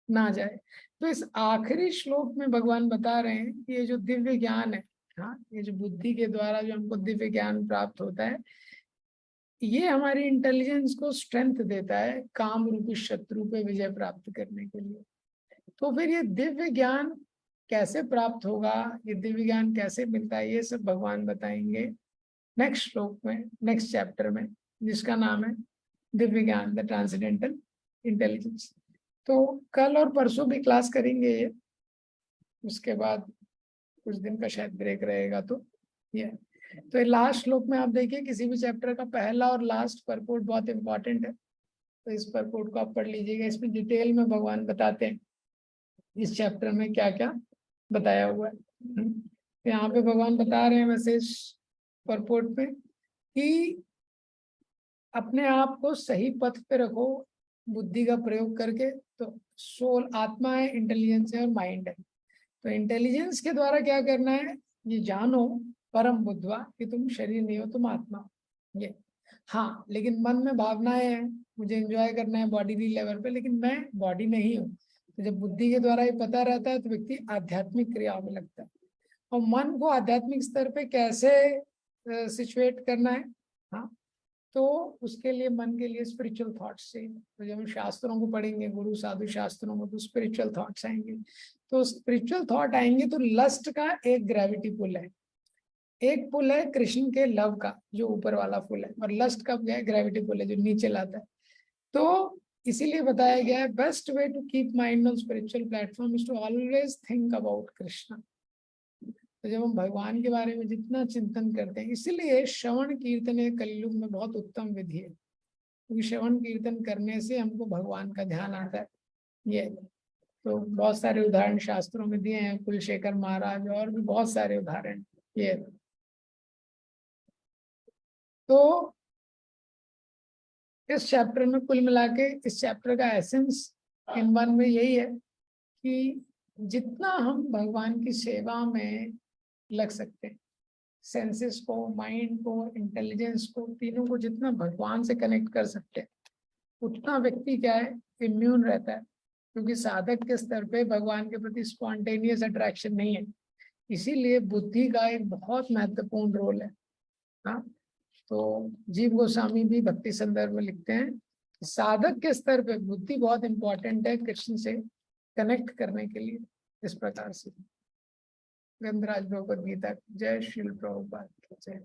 ना जाए। तो इस आखिरी श्लोक में भगवान बता रहे हैं कि ये जो दिव्य ज्ञान है, हाँ, ये जो बुद्धि के द्वारा जो हमको दिव्य ज्ञान प्राप्त होता है, ये हमारी इंटेलिजेंस को स्ट्रेंथ देता है काम रूपी शत्रु पे विजय प्राप्त करने के लिए। तो फिर ये दिव्य ज्ञान कैसे प्राप्त होगा, ये दिव्य ज्ञान कैसे मिलता है, ये सब भगवान बताएंगे नेक्स्ट श्लोक में, नेक्स्ट चैप्टर में, जिसका नाम है दिव्य ज्ञान द ट्रांसेंडेंटल इंटेलिजेंस। तो कल और परसों भी क्लास करेंगे ये, उसके बाद कुछ दिन का शायद ब्रेक रहेगा। तो ये तो लास्ट श्लोक में आप देखिए किसी भी चैप्टर का पहला और लास्ट परपोर्ट बहुत इंपॉर्टेंट है, तो इस परपोर्ट को आप पढ़ लीजिएगा। इसमें डिटेल में भगवान बताते हैं इस चैप्टर में क्या क्या बताया हुआ है। तो यहाँ पे भगवान बता रहे हैं वैसे इस परपोर्ट में कि अपने आप को सही पथ पे रखो बुद्धि का प्रयोग करके। तो सोल आत्मा है, इंटेलिजेंस है और माइंड है। तो इंटेलिजेंस के द्वारा क्या करना है, ये जानो परम बुद्धवा कि तुम शरीर नहीं हो, तुम आत्मा। ये हाँ, लेकिन मन में भावनाएं हैं, मुझे एंजॉय करना है बॉडी लेवल पे, लेकिन मैं बॉडी नहीं हूँ। तो जब बुद्धि के द्वारा ये पता रहता है तो व्यक्ति आध्यात्मिक क्रियाओं में लगता है। और मन को आध्यात्मिक स्तर पे कैसे सिचुएट करना है, हाँ, तो उसके लिए मन के लिए स्पिरिचुअल थॉट्स चाहिए। तो जब हम शास्त्रों को पढ़ेंगे, गुरु साधु शास्त्रों को, तो स्पिरिचुअल थॉट्स आएंगे। तो स्पिरिचुअल थॉट आएंगे तो लस्ट का एक ग्रेविटी पुल है, एक पुल है कृष्ण के लव का जो ऊपर वाला पुल है, और लस्ट का क्या है, ग्रेविटी पुल है जो नीचे लाता है। तो इसीलिए बताया गया है best way to keep mind on spiritual platform is to always think about Krishna. तो जब हम भगवान के बारे में जितना चिंतन करते हैं, इसीलिए श्रवण कीर्तन ये कलयुग में बहुत उत्तम विधि है, क्योंकि श्रवण कीर्तन करने से हमको भगवान का ध्यान आता है। ये तो बहुत सारे उदाहरण शास्त्रों में दिए हैं, कुलशेखर महाराज और भी बहुत सारे उदाहरण। ये तो इस चैप्टर में कुल मिला के इस चैप्टर का एसेंस इन वन में यही है कि जितना हम भगवान की सेवा में लग सकते हैं, सेंसेस को, माइंड को, इंटेलिजेंस को, तीनों को जितना भगवान से कनेक्ट कर सकते हैं, उतना व्यक्ति क्या है, इम्यून रहता है। क्योंकि साधक के स्तर पे भगवान के प्रति स्पॉन्टेनियस अट्रैक्शन नहीं है, इसीलिए बुद्धि का एक बहुत महत्वपूर्ण रोल है। हाँ, तो जीव गोस्वामी भी भक्ति संदर्भ में लिखते हैं, साधक के स्तर पे बुद्धि बहुत इंपॉर्टेंट है कृष्ण से कनेक्ट करने के लिए। इस प्रकार से गंधराज भगवद गीता, जय श्री प्रभुपाद, जय।